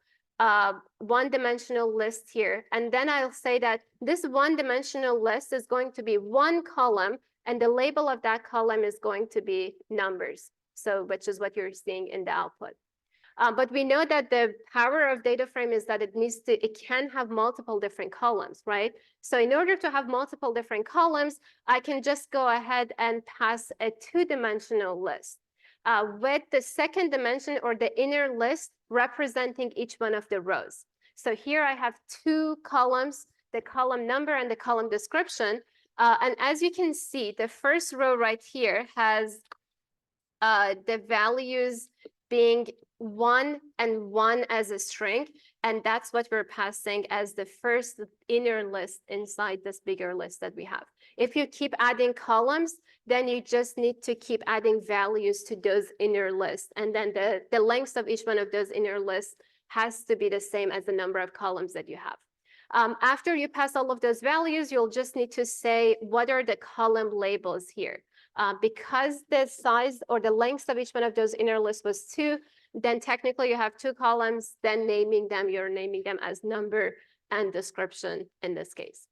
list here. And then I'll say that this one-dimensional list is going to be one column, and the label of that column is going to be numbers. So which is what you're seeing in the output. But we know that the power of data frame is that it can have multiple different columns, right? So in order to have multiple different columns, I can just go ahead and pass a two-dimensional list with the second dimension or the inner list representing each one of the rows. So here I have two columns, the column number and the column description. And as you can see, the first row right here has the values being 1 and 1 as a string, and that's what we're passing as the first inner list inside this bigger list that we have. If you keep adding columns, then you just need to keep adding values to those inner lists, and then the length of each one of those inner lists has to be the same as the number of columns that you have. After you pass all of those values, you'll just need to say what are the column labels here. Because the size or the length of each one of those inner lists was 2, then technically you have 2 columns, then you're naming them as number and description in this case.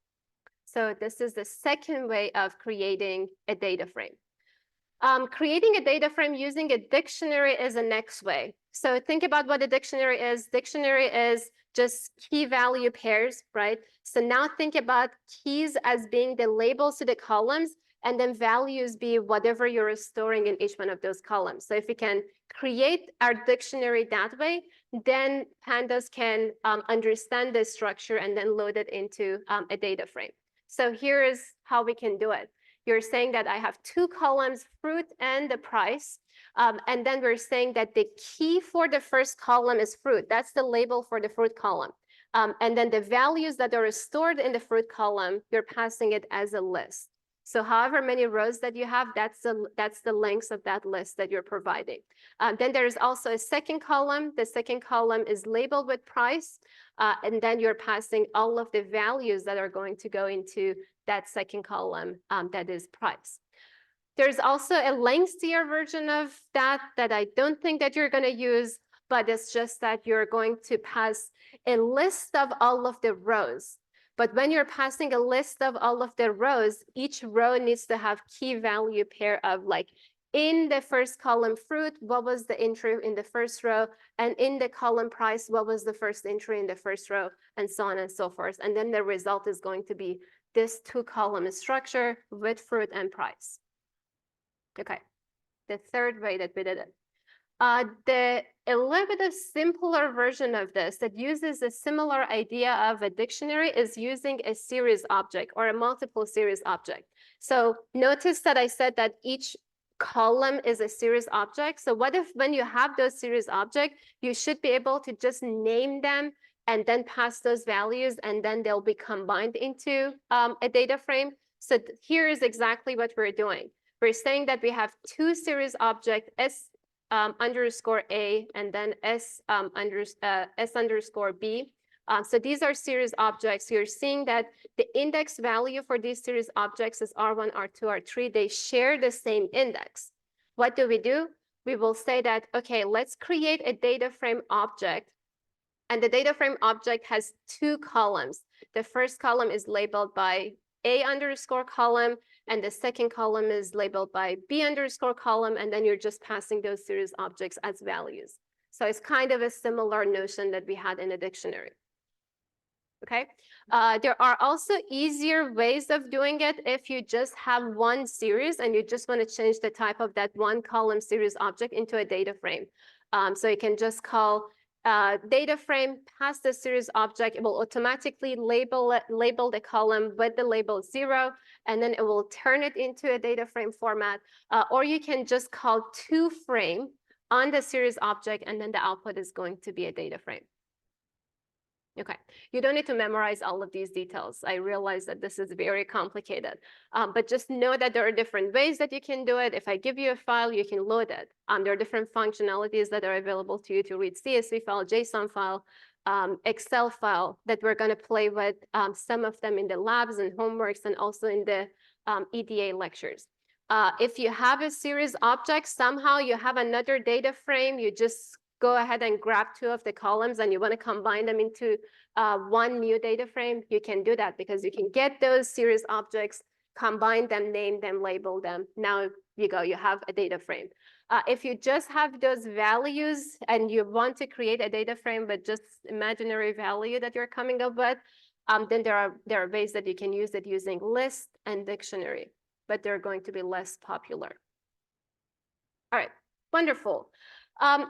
So this is the second way of creating a data frame. Creating a data frame using a dictionary is the next way. So think about what a dictionary is. Dictionary is just key value pairs, right? So now think about keys as being the labels to the columns, and then values be whatever you're storing in each one of those columns. So if we can create our dictionary that way, then pandas can understand the structure and then load it into a data frame. So here is how we can do it. You're saying that I have 2 columns, fruit and the price. And then we're saying that the key for the first column is fruit. That's the label for the fruit column. And then the values that are stored in the fruit column, you're passing it as a list. So however many rows that you have, that's the length of that list that you're providing. Then there's also a second column. The second column is labeled with price. And then you're passing all of the values that are going to go into that second column that is price. There's also a lengthier version of that I don't think that you're going to use, but it's just that you're going to pass a list of all of the rows. But when you're passing a list of all of the rows, each row needs to have key value pair of like in the first column fruit, what was the entry in the first row? And in the column price, what was the first entry in the first row? And so on and so forth. And then the result is going to be this 2-column structure with fruit and price. Okay, the third way that we did it. A little bit of simpler version of this that uses a similar idea of a dictionary is using a series object or a multiple series object. So notice that I said that each column is a series object. So what if when you have those series objects, you should be able to just name them and then pass those values, and then they'll be combined into a data frame. So here is exactly what we're doing. We're saying that we have 2 series objects, underscore A and then S underscore B. So these are series objects. You're seeing that the index value for these series objects is R1, R2, R3. They share the same index. What do? We will say that, okay, let's create a data frame object. And the data frame object has 2 columns. The first column is labeled by A underscore column, and the second column is labeled by B underscore column, and then you're just passing those series objects as values. So it's kind of a similar notion that we had in a dictionary. Okay, there are also easier ways of doing it if you just have one series and you just want to change the type of that one column series object into a data frame. So you can just call data frame past the series object. It will automatically label the column with the label 0, and then it will turn it into a data frame format. Or you can just call toFrame on the series object, and then the output is going to be a data frame. Okay, you don't need to memorize all of these details. I realize that this is very complicated, but just know that there are different ways that you can do it. If I give you a file, you can load it. There are different functionalities that are available to you to read CSV file, JSON file, Excel file that we're going to play with, some of them in the labs and homeworks and also in the EDA lectures. If you have a series object, somehow you have another data frame, you just go ahead and grab 2 of the columns and you want to combine them into one new data frame, you can do that because you can get those series objects, combine them, name them, label them. Now you go, you have a data frame. If you just have those values and you want to create a data frame with just imaginary value that you're coming up with, then there are ways that you can use it using list and dictionary, but they're going to be less popular. All right, wonderful.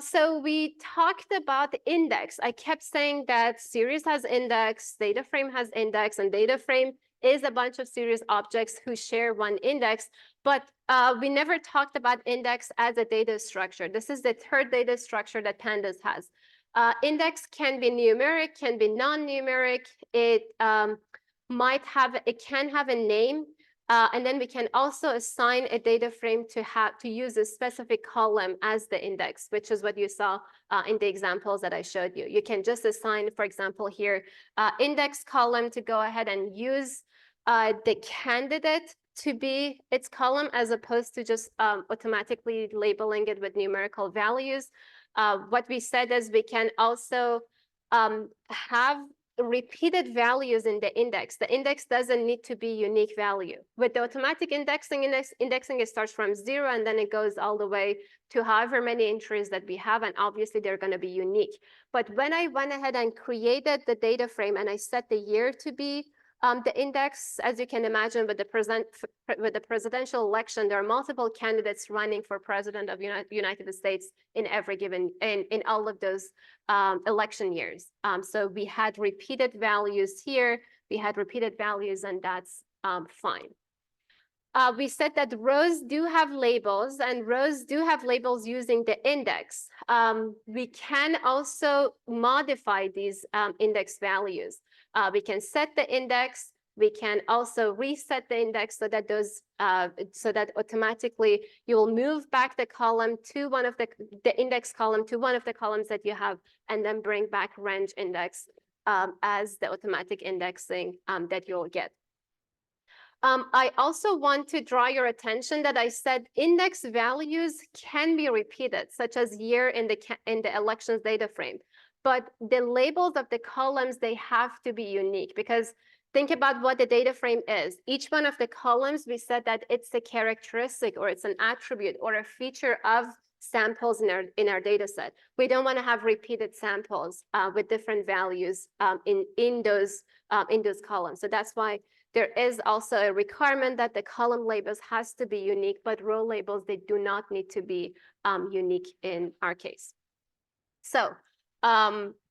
So we talked about the index. I kept saying that series has index, data frame has index, and data frame is a bunch of series objects who share one index, but we never talked about index as a data structure. This is the third data structure that Pandas has. Index can be numeric, can be non-numeric. It can have a name. And then we can also assign a data frame to use a specific column as the index, which is what you saw in the examples that I showed you. You can just assign, for example, here, index column to go ahead and use the candidate to be its column as opposed to just automatically labeling it with numerical values. What we said is we can also have repeated values in the index. The index doesn't need to be unique value. With the automatic indexing, it starts from 0 and then it goes all the way to however many entries that we have, and obviously they're going to be unique. But when I went ahead and created the data frame and I set the year to be the index, as you can imagine, with the presidential election, there are multiple candidates running for president of United States in every given in all of those election years. So we had repeated values here. We had repeated values, and that's fine. We said that rows do have labels, and rows do have labels using the index. We can also modify these index values. We can set the index. We can also reset the index so that automatically you will move back the column to the index column to one of the columns that you have, and then bring back range index as the automatic indexing that you'll get. I also want to draw your attention that I said index values can be repeated, such as year in the elections data frame. But the labels of the columns, they have to be unique, because think about what the data frame is. Each one of the columns, we said that it's a characteristic or it's an attribute or a feature of samples in our data set. We don't want to have repeated samples with different values in those columns. So that's why there is also a requirement that the column labels has to be unique, but row labels, they do not need to be unique in our case. So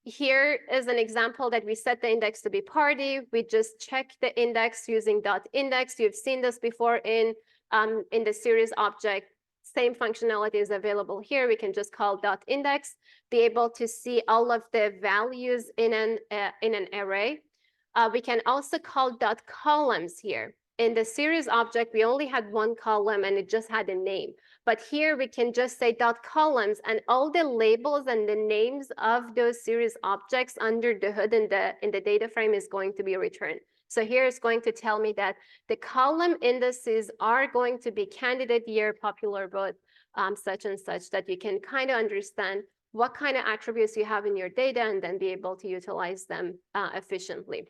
here is an example that we set the index to be party. We just check the index using .index. You've seen this before in the series object. Same functionality is available here. We can just call .index, be able to see all of the values in an array. We can also call .columns here. In the series object, we only had one column and it just had a name. But here we can just say .columns, and all the labels and the names of those series objects under the hood in the data frame is going to be returned. So here it's going to tell me that the column indices are going to be candidate year, popular vote, such and such, that you can kind of understand what kind of attributes you have in your data and then be able to utilize them efficiently.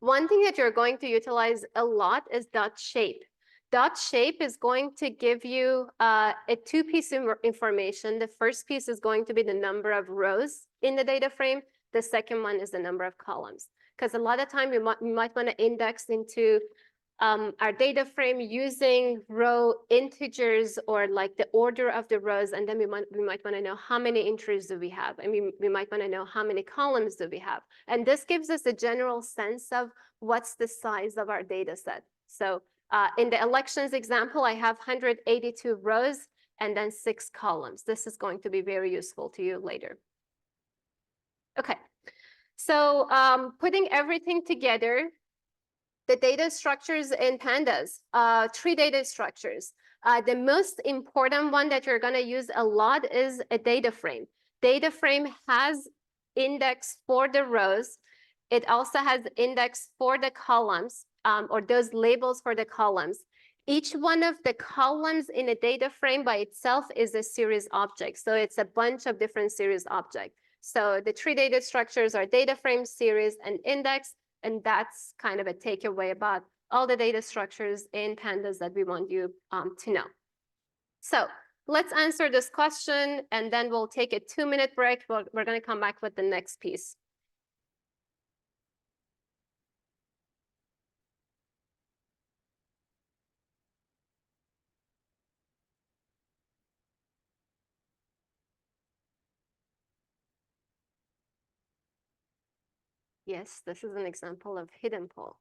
One thing that you're going to utilize a lot is .shape. Dot shape is going to give you a two-piece information. The first piece is going to be the number of rows in the data frame. The second one is the number of columns. Because a lot of time we might want to index into our data frame using row integers or like the order of the rows, and then we might want to know how many entries do we have, and we might want to know how many columns do we have. And this gives us a general sense of what's the size of our data set. So in the elections example, I have 182 rows and then 6 columns. This is going to be very useful to you later. Okay, so putting everything together, the data structures in pandas, 3 data structures. The most important one that you're going to use a lot is a data frame. Data frame has index for the rows. It also has index for the columns, or those labels for the columns. Each one of the columns in a data frame by itself is a series object. So it's a bunch of different series objects. So the 3 data structures are data frame, series, and index. And that's kind of a takeaway about all the data structures in pandas that we want you to know. So let's answer this question, and then we'll take a 2-minute break. We're going to come back with the next piece. Yes, this is an example of hidden poll.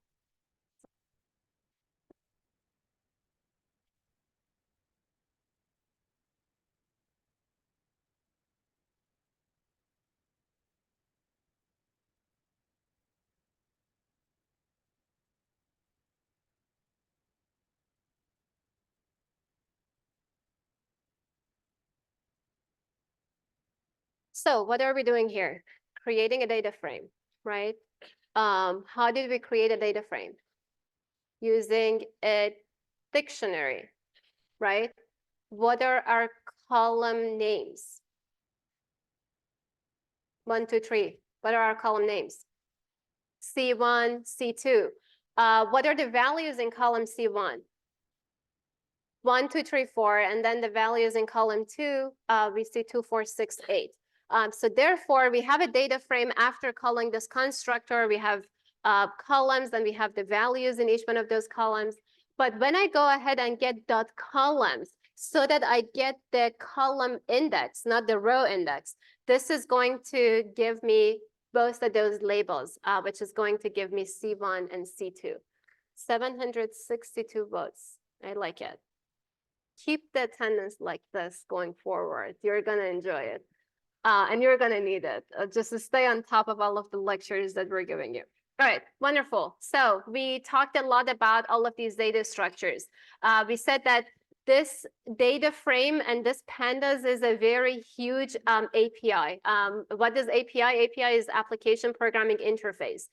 So what are we doing here? Creating a data frame, right? How did we create a data frame? Using a dictionary, right? What are our column names? 1, 2, 3. What are our column names? C1, C2. What are the values in column C1? 1, 2, 3, 4, and then the values in column 2, we see 2, 4, 6, 8. So therefore, we have a data frame after calling this constructor. We have columns, and we have the values in each one of those columns. But when I go ahead and get dot columns, so that I get the column index, not the row index, this is going to give me both of those labels, which is going to give me C1 and C2. 762 votes. I like it. Keep the attendance like this going forward. You're going to enjoy it. And you're going to need it just to stay on top of all of the lectures that we're giving you. All right, wonderful. So we talked a lot about all of these data structures. We said that this data frame and this pandas is a very huge API. What is API? API is application programming interface.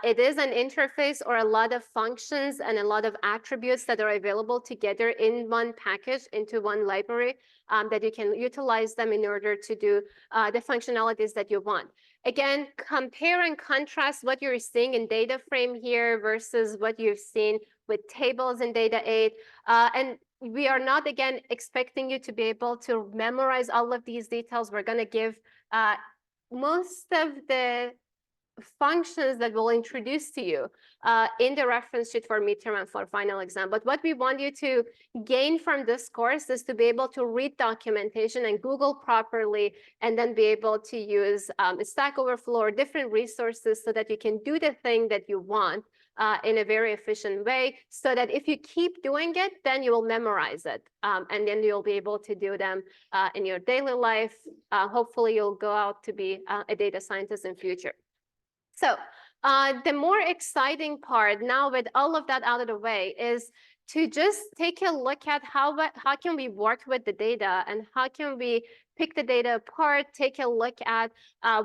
It is an interface or a lot of functions and a lot of attributes that are available together in one package into one library that you can utilize them in order to do the functionalities that you want. Again, compare and contrast what you're seeing in data frame here versus what you've seen with tables in data 8. And we are not, again, expecting you to be able to memorize all of these details. We're going to give most of the functions that we'll introduce to you in the reference sheet for midterm and for final exam. But what we want you to gain from this course is to be able to read documentation and Google properly, and then be able to use Stack Overflow or different resources so that you can do the thing that you want in a very efficient way, so that if you keep doing it, then you will memorize it. And then you'll be able to do them in your daily life. Hopefully, you'll go out to be a data scientist in future. So the more exciting part now, with all of that out of the way, is to just take a look at how can we work with the data, and how can we pick the data apart, take a look at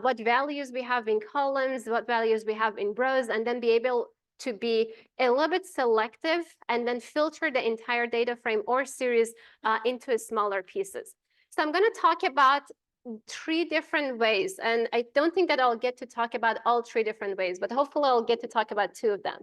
what values we have in columns, what values we have in rows, and then be able to be a little bit selective and then filter the entire data frame or series into smaller pieces. So I'm going to talk about 3 different ways, and I don't think that I'll get to talk about all 3 different ways, but hopefully I'll get to talk about 2 of them.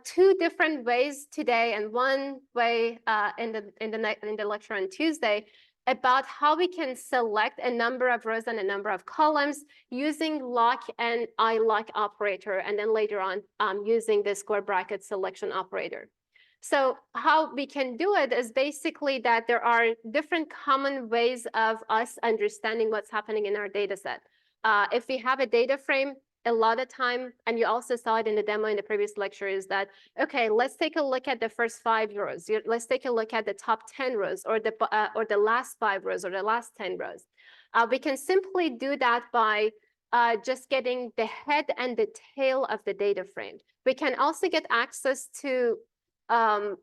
two different ways today and one way in the lecture on Tuesday about how we can select a number of rows and a number of columns using lock and iLock operator, and then later on using the square bracket selection operator. So how we can do it is basically that there are different common ways of us understanding what's happening in our data set. If we have a data frame, a lot of time, and you also saw it in the demo in the previous lecture, is that, okay, let's take a look at the first 5 rows. Let's take a look at the top 10 rows or the last 5 rows or the last 10 rows. We can simply do that by just getting the head and the tail of the data frame. We can also get access to a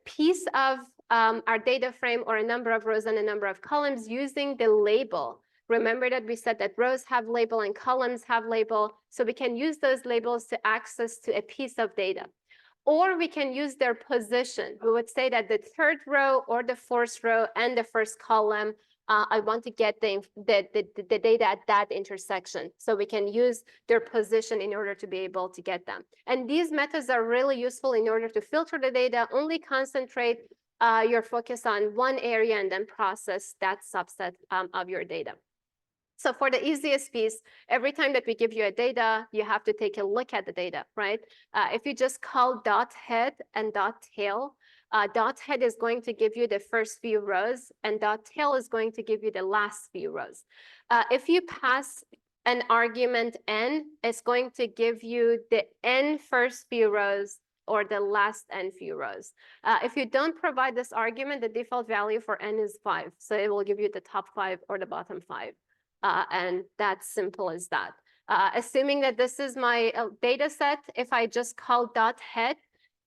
piece of our data frame or a number of rows and a number of columns using the label. Remember that we said that rows have label and columns have label. So we can use those labels to access to a piece of data. Or we can use their position. We would say that the third row or the fourth row and the first column, I want to get the data at that intersection. So we can use their position in order to be able to get them. And these methods are really useful in order to filter the data, only concentrate your focus on one area and then process that subset of your data. So for the easiest piece, every time that we give you a data, you have to take a look at the data, right? If you just call dot head and dot tail, dot head is going to give you the first few rows, and dot tail is going to give you the last few rows. If you pass an argument n, it's going to give you the n first few rows or the last n few rows. If you don't provide this argument, the default value for n is 5. So it will give you the top 5 or the bottom 5. And that's simple as that. Assuming that this is my data set, if I just call dot head,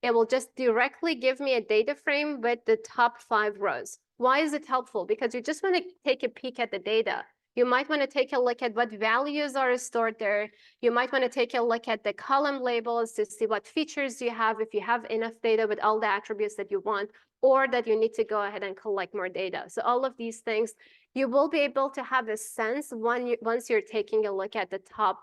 it will just directly give me a data frame with the top 5 rows. Why is it helpful? Because you just want to take a peek at the data. You might want to take a look at what values are stored there. You might want to take a look at the column labels to see what features you have, if you have enough data with all the attributes that you want, or that you need to go ahead and collect more data. So all of these things, you will be able to have a sense once you're taking a look at the top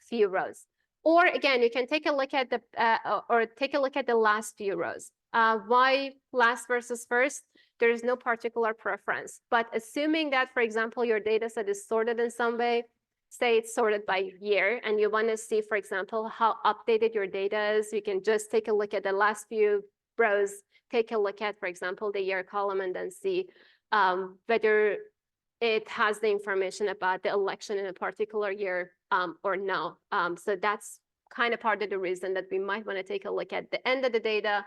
few rows. Or again, you can take a look at the last few rows. Why last versus first? There is no particular preference. But assuming that, for example, your data set is sorted in some way, say it's sorted by year, and you want to see, for example, how updated your data is, you can just take a look at the last few rows, take a look at, for example, the year column, and then see whether it has the information about the election in a particular year or no. So that's kind of part of the reason that we might want to take a look at the end of the data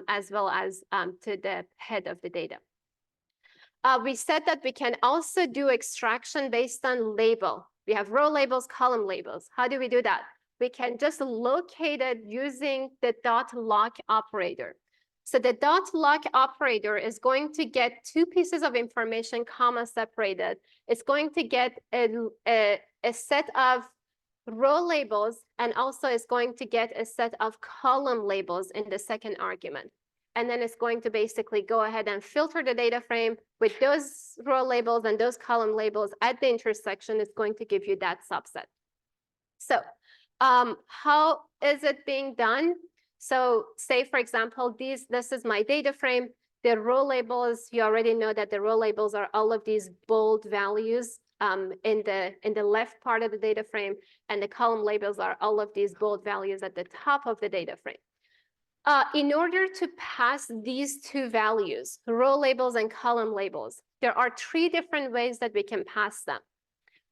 as well as to the head of the data. We said that we can also do extraction based on label. We have row labels, column labels. How do we do that? We can just locate it using the dot lock operator. So the dot lock operator is going to get 2 pieces of information comma separated. It's going to get a set of row labels, and also it's going to get a set of column labels in the second argument. And then it's going to basically go ahead and filter the data frame with those row labels and those column labels at the intersection. It's going to give you that subset. So how is it being done? So say, for example, this is my data frame. The row labels, you already know that the row labels are all of these bold values in the left part of the data frame, and the column labels are all of these bold values at the top of the data frame. In order to pass these 2 values, row labels and column labels, there are 3 different ways that we can pass them.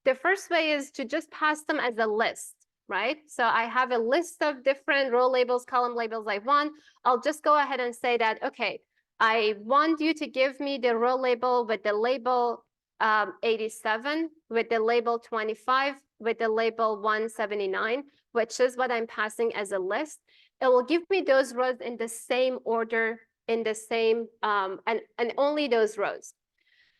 The first way is to just pass them as a list, right? So I have a list of different row labels, column labels I want. I'll just go ahead and say that, okay, I want you to give me the row label with the label 87, with the label 25, with the label 179, which is what I'm passing as a list. It will give me those rows in the same order, in the same, and only those rows.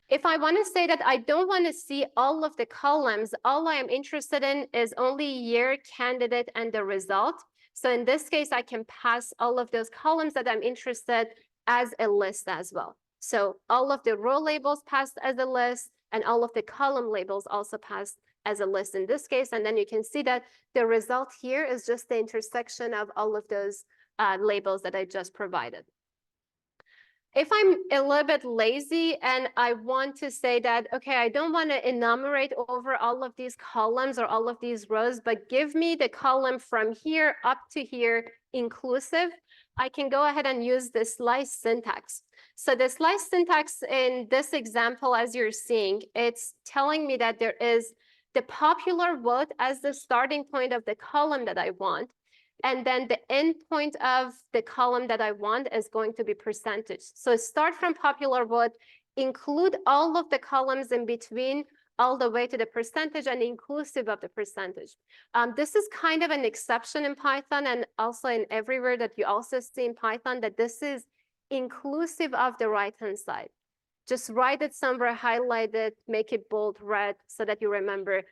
If I want to say that I don't want to see all of the columns, all I am interested in is only year, candidate, and the result. So in this case, I can pass all of those columns that I'm interested as a list as well. So all of the row labels passed as a list, and all of the column labels also passed as a list in this case. And then you can see that the result here is just the intersection of all of those labels that I just provided. If I'm a little bit lazy and I want to say that, okay, I don't want to enumerate over all of these columns or all of these rows, but give me the column from here up to here inclusive, I can go ahead and use the slice syntax. So the slice syntax in this example, as you're seeing, it's telling me that there is the popular vote as the starting point of the column that I want. And then the endpoint of the column that I want is going to be percentage. So start from popular vote, include all of the columns in between, all the way to the percentage and inclusive of the percentage. This is kind of an exception in Python and also in everywhere that you also see in Python, that this is inclusive of the right-hand side. Just write it somewhere, highlight it, make it bold red so that you remember.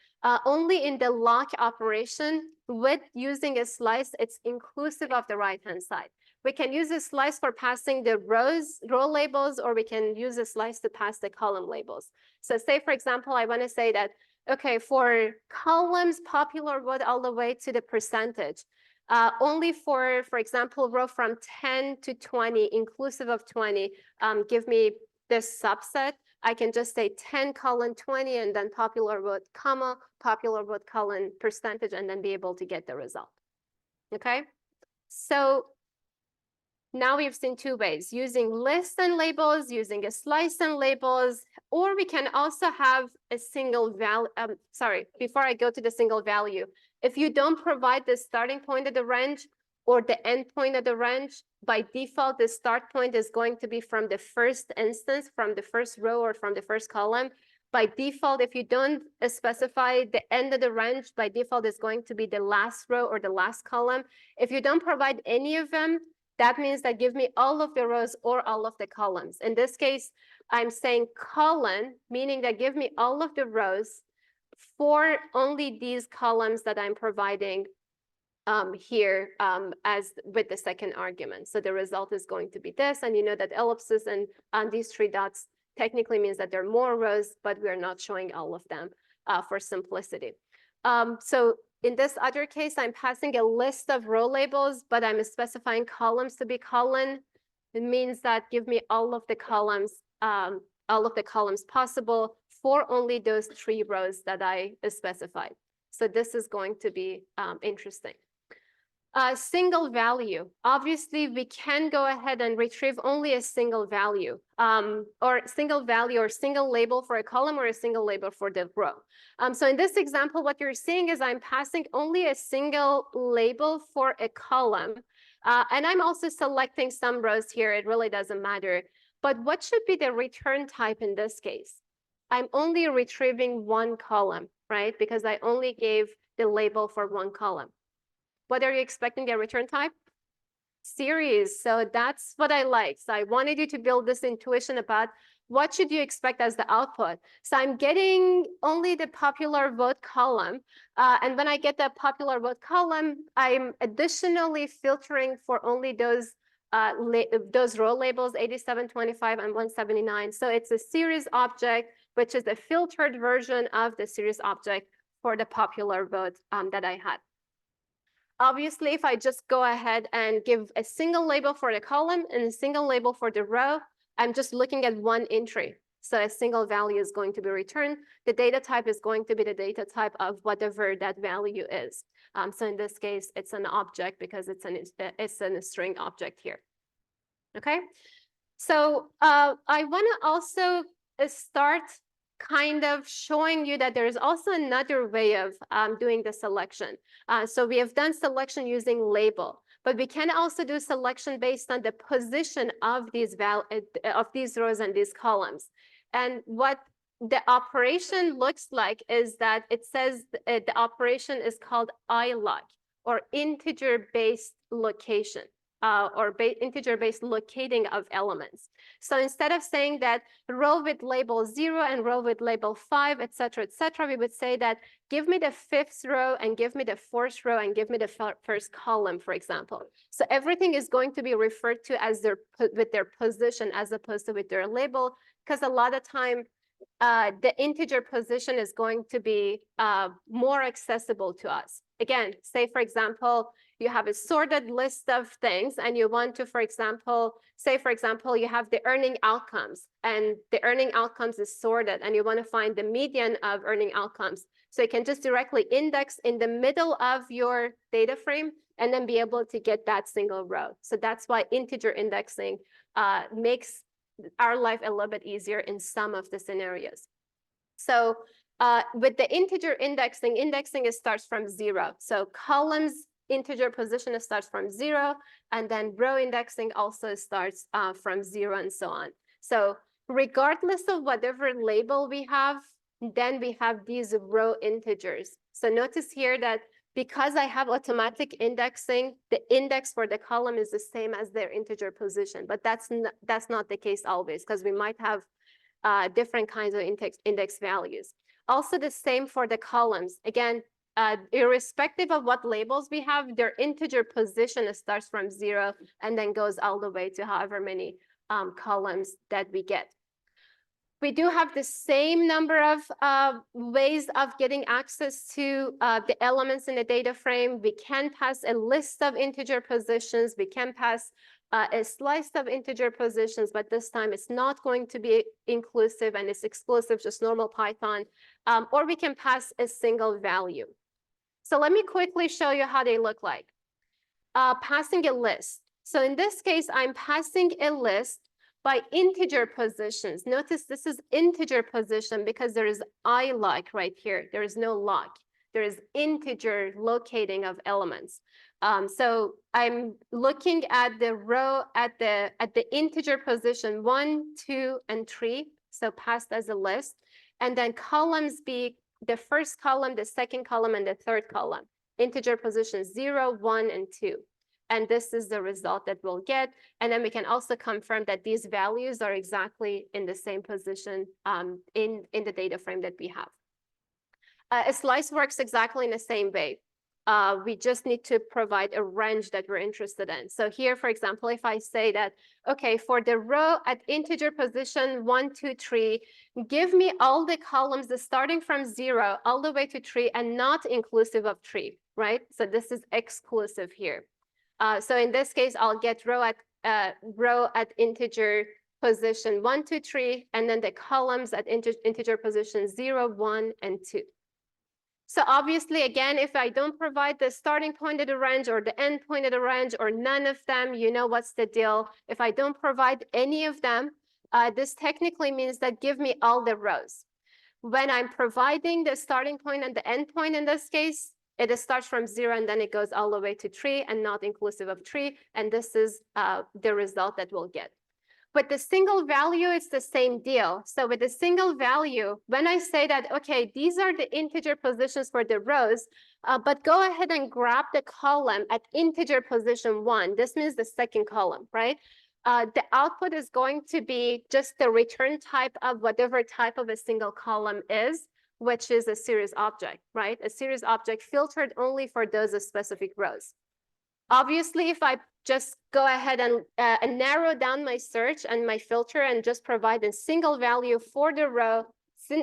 Only in the lock operation with using a slice, it's inclusive of the right-hand side. We can use a slice for passing the row labels, or we can use a slice to pass the column labels. So say, for example, I want to say that, okay, for columns, popular vote all the way to the percentage. Only for example, row from 10 to 20, inclusive of 20, give me this subset. I can just say 10 colon 20 and then popular vote comma, popular vote colon percentage, and then be able to get the result. Okay, so now we've seen two ways, using lists and labels, using a slice and labels, or we can also have a single value. Sorry, before I go to the single value, if you don't provide the starting point of the range or the end point of the range, by default, the start point is going to be from the first instance, from the first row or from the first column. By default, if you don't specify the end of the range, by default is going to be the last row or the last column. If you don't provide any of them, that means that give me all of the rows or all of the columns. In this case, I'm saying colon, meaning that give me all of the rows for only these columns that I'm providing here as with the second argument. So the result is going to be this, and you know that ellipses and these three dots technically means that there are more rows, but we're not showing all of them for simplicity. So in this other case, I'm passing a list of row labels, but I'm specifying columns to be colon. It means that give me all of the columns possible for only those 3 rows that I specified. So this is going to be interesting. Single value. Obviously, we can go ahead and retrieve only a single value, or single label for a column or a single label for the row. So in this example, what you're seeing is I'm passing only a single label for a column, and I'm also selecting some rows here. It really doesn't matter. But what should be the return type in this case? I'm only retrieving one column, right? Because I only gave the label for one column. What are you expecting a return type? Series. So that's what I like. So I wanted you to build this intuition about what should you expect as the output. So I'm getting only the popular vote column. And when I get the popular vote column, I'm additionally filtering for only those row labels, 87, 25, and 179. So it's a series object, which is a filtered version of the series object for the popular vote that I had. Obviously, if I just go ahead and give a single label for the column and a single label for the row, I'm just looking at one entry. So a single value is going to be returned. The data type is going to be the data type of whatever that value is. So in this case, it's an object because it's a string object here. Okay. So I want to also start kind of showing you that there is also another way of doing the selection. So we have done selection using label, but we can also do selection based on the position of these rows and these columns. And what the operation looks like is that it says the operation is called iLoc, or integer-based location. Or integer-based locating of elements. So instead of saying that row with label 0 and row with label 5, etc., we would say that give me the 5th row and give me the 4th row and give me the first column, for example. So everything is going to be referred to as with their position as opposed to with their label, because a lot of time the integer position is going to be more accessible to us. Again, say, for example, you have a sorted list of things and you want to, for example, say, for example, you have the earning outcomes and the earning outcomes is sorted and you want to find the median of earning outcomes. So you can just directly index in the middle of your data frame and then be able to get that single row. So that's why integer indexing makes our life a little bit easier in some of the scenarios. So with the integer indexing, it starts from 0. So columns integer position starts from 0, and then row indexing also starts from 0 and so on. So regardless of whatever label we have, then we have these row integers. So notice here that because I have automatic indexing, the index for the column is the same as their integer position, but that's not the case always, because we might have different kinds of index values. Also the same for the columns. Again, irrespective of what labels we have, their integer position starts from 0 and then goes all the way to however many columns that we get. We do have the same number of ways of getting access to the elements in the data frame. We can pass a list of integer positions. We can pass a slice of integer positions, but this time it's not going to be inclusive and it's exclusive, just normal Python. Or we can pass a single value. So let me quickly show you how they look like. Passing a list. So in this case, I'm passing a list by integer positions. Notice this is integer position because there is I-loc right here. There is no loc. There is integer locating of elements. So I'm looking at the row at the integer position 1, 2, and 3. So passed as a list. And then columns be the first column, the second column, and the third column. Integer positions 0, 1, and 2. And this is the result that we'll get. And then we can also confirm that these values are exactly in the same position in the data frame that we have. A slice works exactly in the same way. We just need to provide a range that we're interested in. So here, for example, if I say that, okay, for the row at integer position 1, 2, 3, give me all the columns starting from 0 all the way to 3 and not inclusive of 3, right? So this is exclusive here. So in this case, I'll get row at integer position 1, 2, 3, and then the columns at integer position 0, 1, and 2. So obviously, again, if I don't provide the starting point of the range or the end point of the range or none of them, you know what's the deal. If I don't provide any of them, this technically means that give me all the rows. When I'm providing the starting point and the end point in this case, it starts from 0 and then it goes all the way to 3 and not inclusive of 3. And this is the result that we'll get. But the single value is the same deal. So with the single value, when I say that, okay, these are the integer positions for the rows, but go ahead and grab the column at integer position 1. This means the second column, right? The output is going to be just the return type of whatever type of a single column is, which is a series object, right? A series object filtered only for those specific rows. Obviously, if I just go ahead and narrow down my search and my filter and just provide a single value for the row,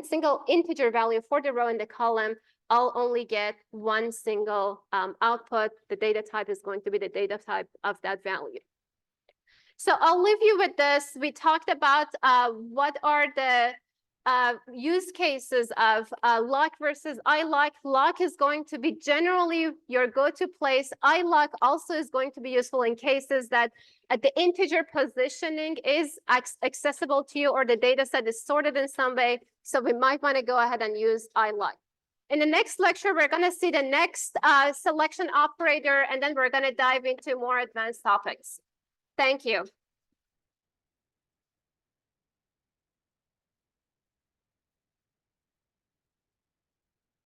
single integer value for the row in the column, I'll only get one single output. The data type is going to be the data type of that value. So I'll leave you with this. We talked about what are the use cases of loc versus I-loc. Loc is going to be generally your go-to place. I-loc also is going to be useful in cases that the integer positioning is accessible to you or the data set is sorted in some way. So we might want to go ahead and use I-loc. In the next lecture, we're going to see the next selection operator, and then we're going to dive into more advanced topics. Thank you.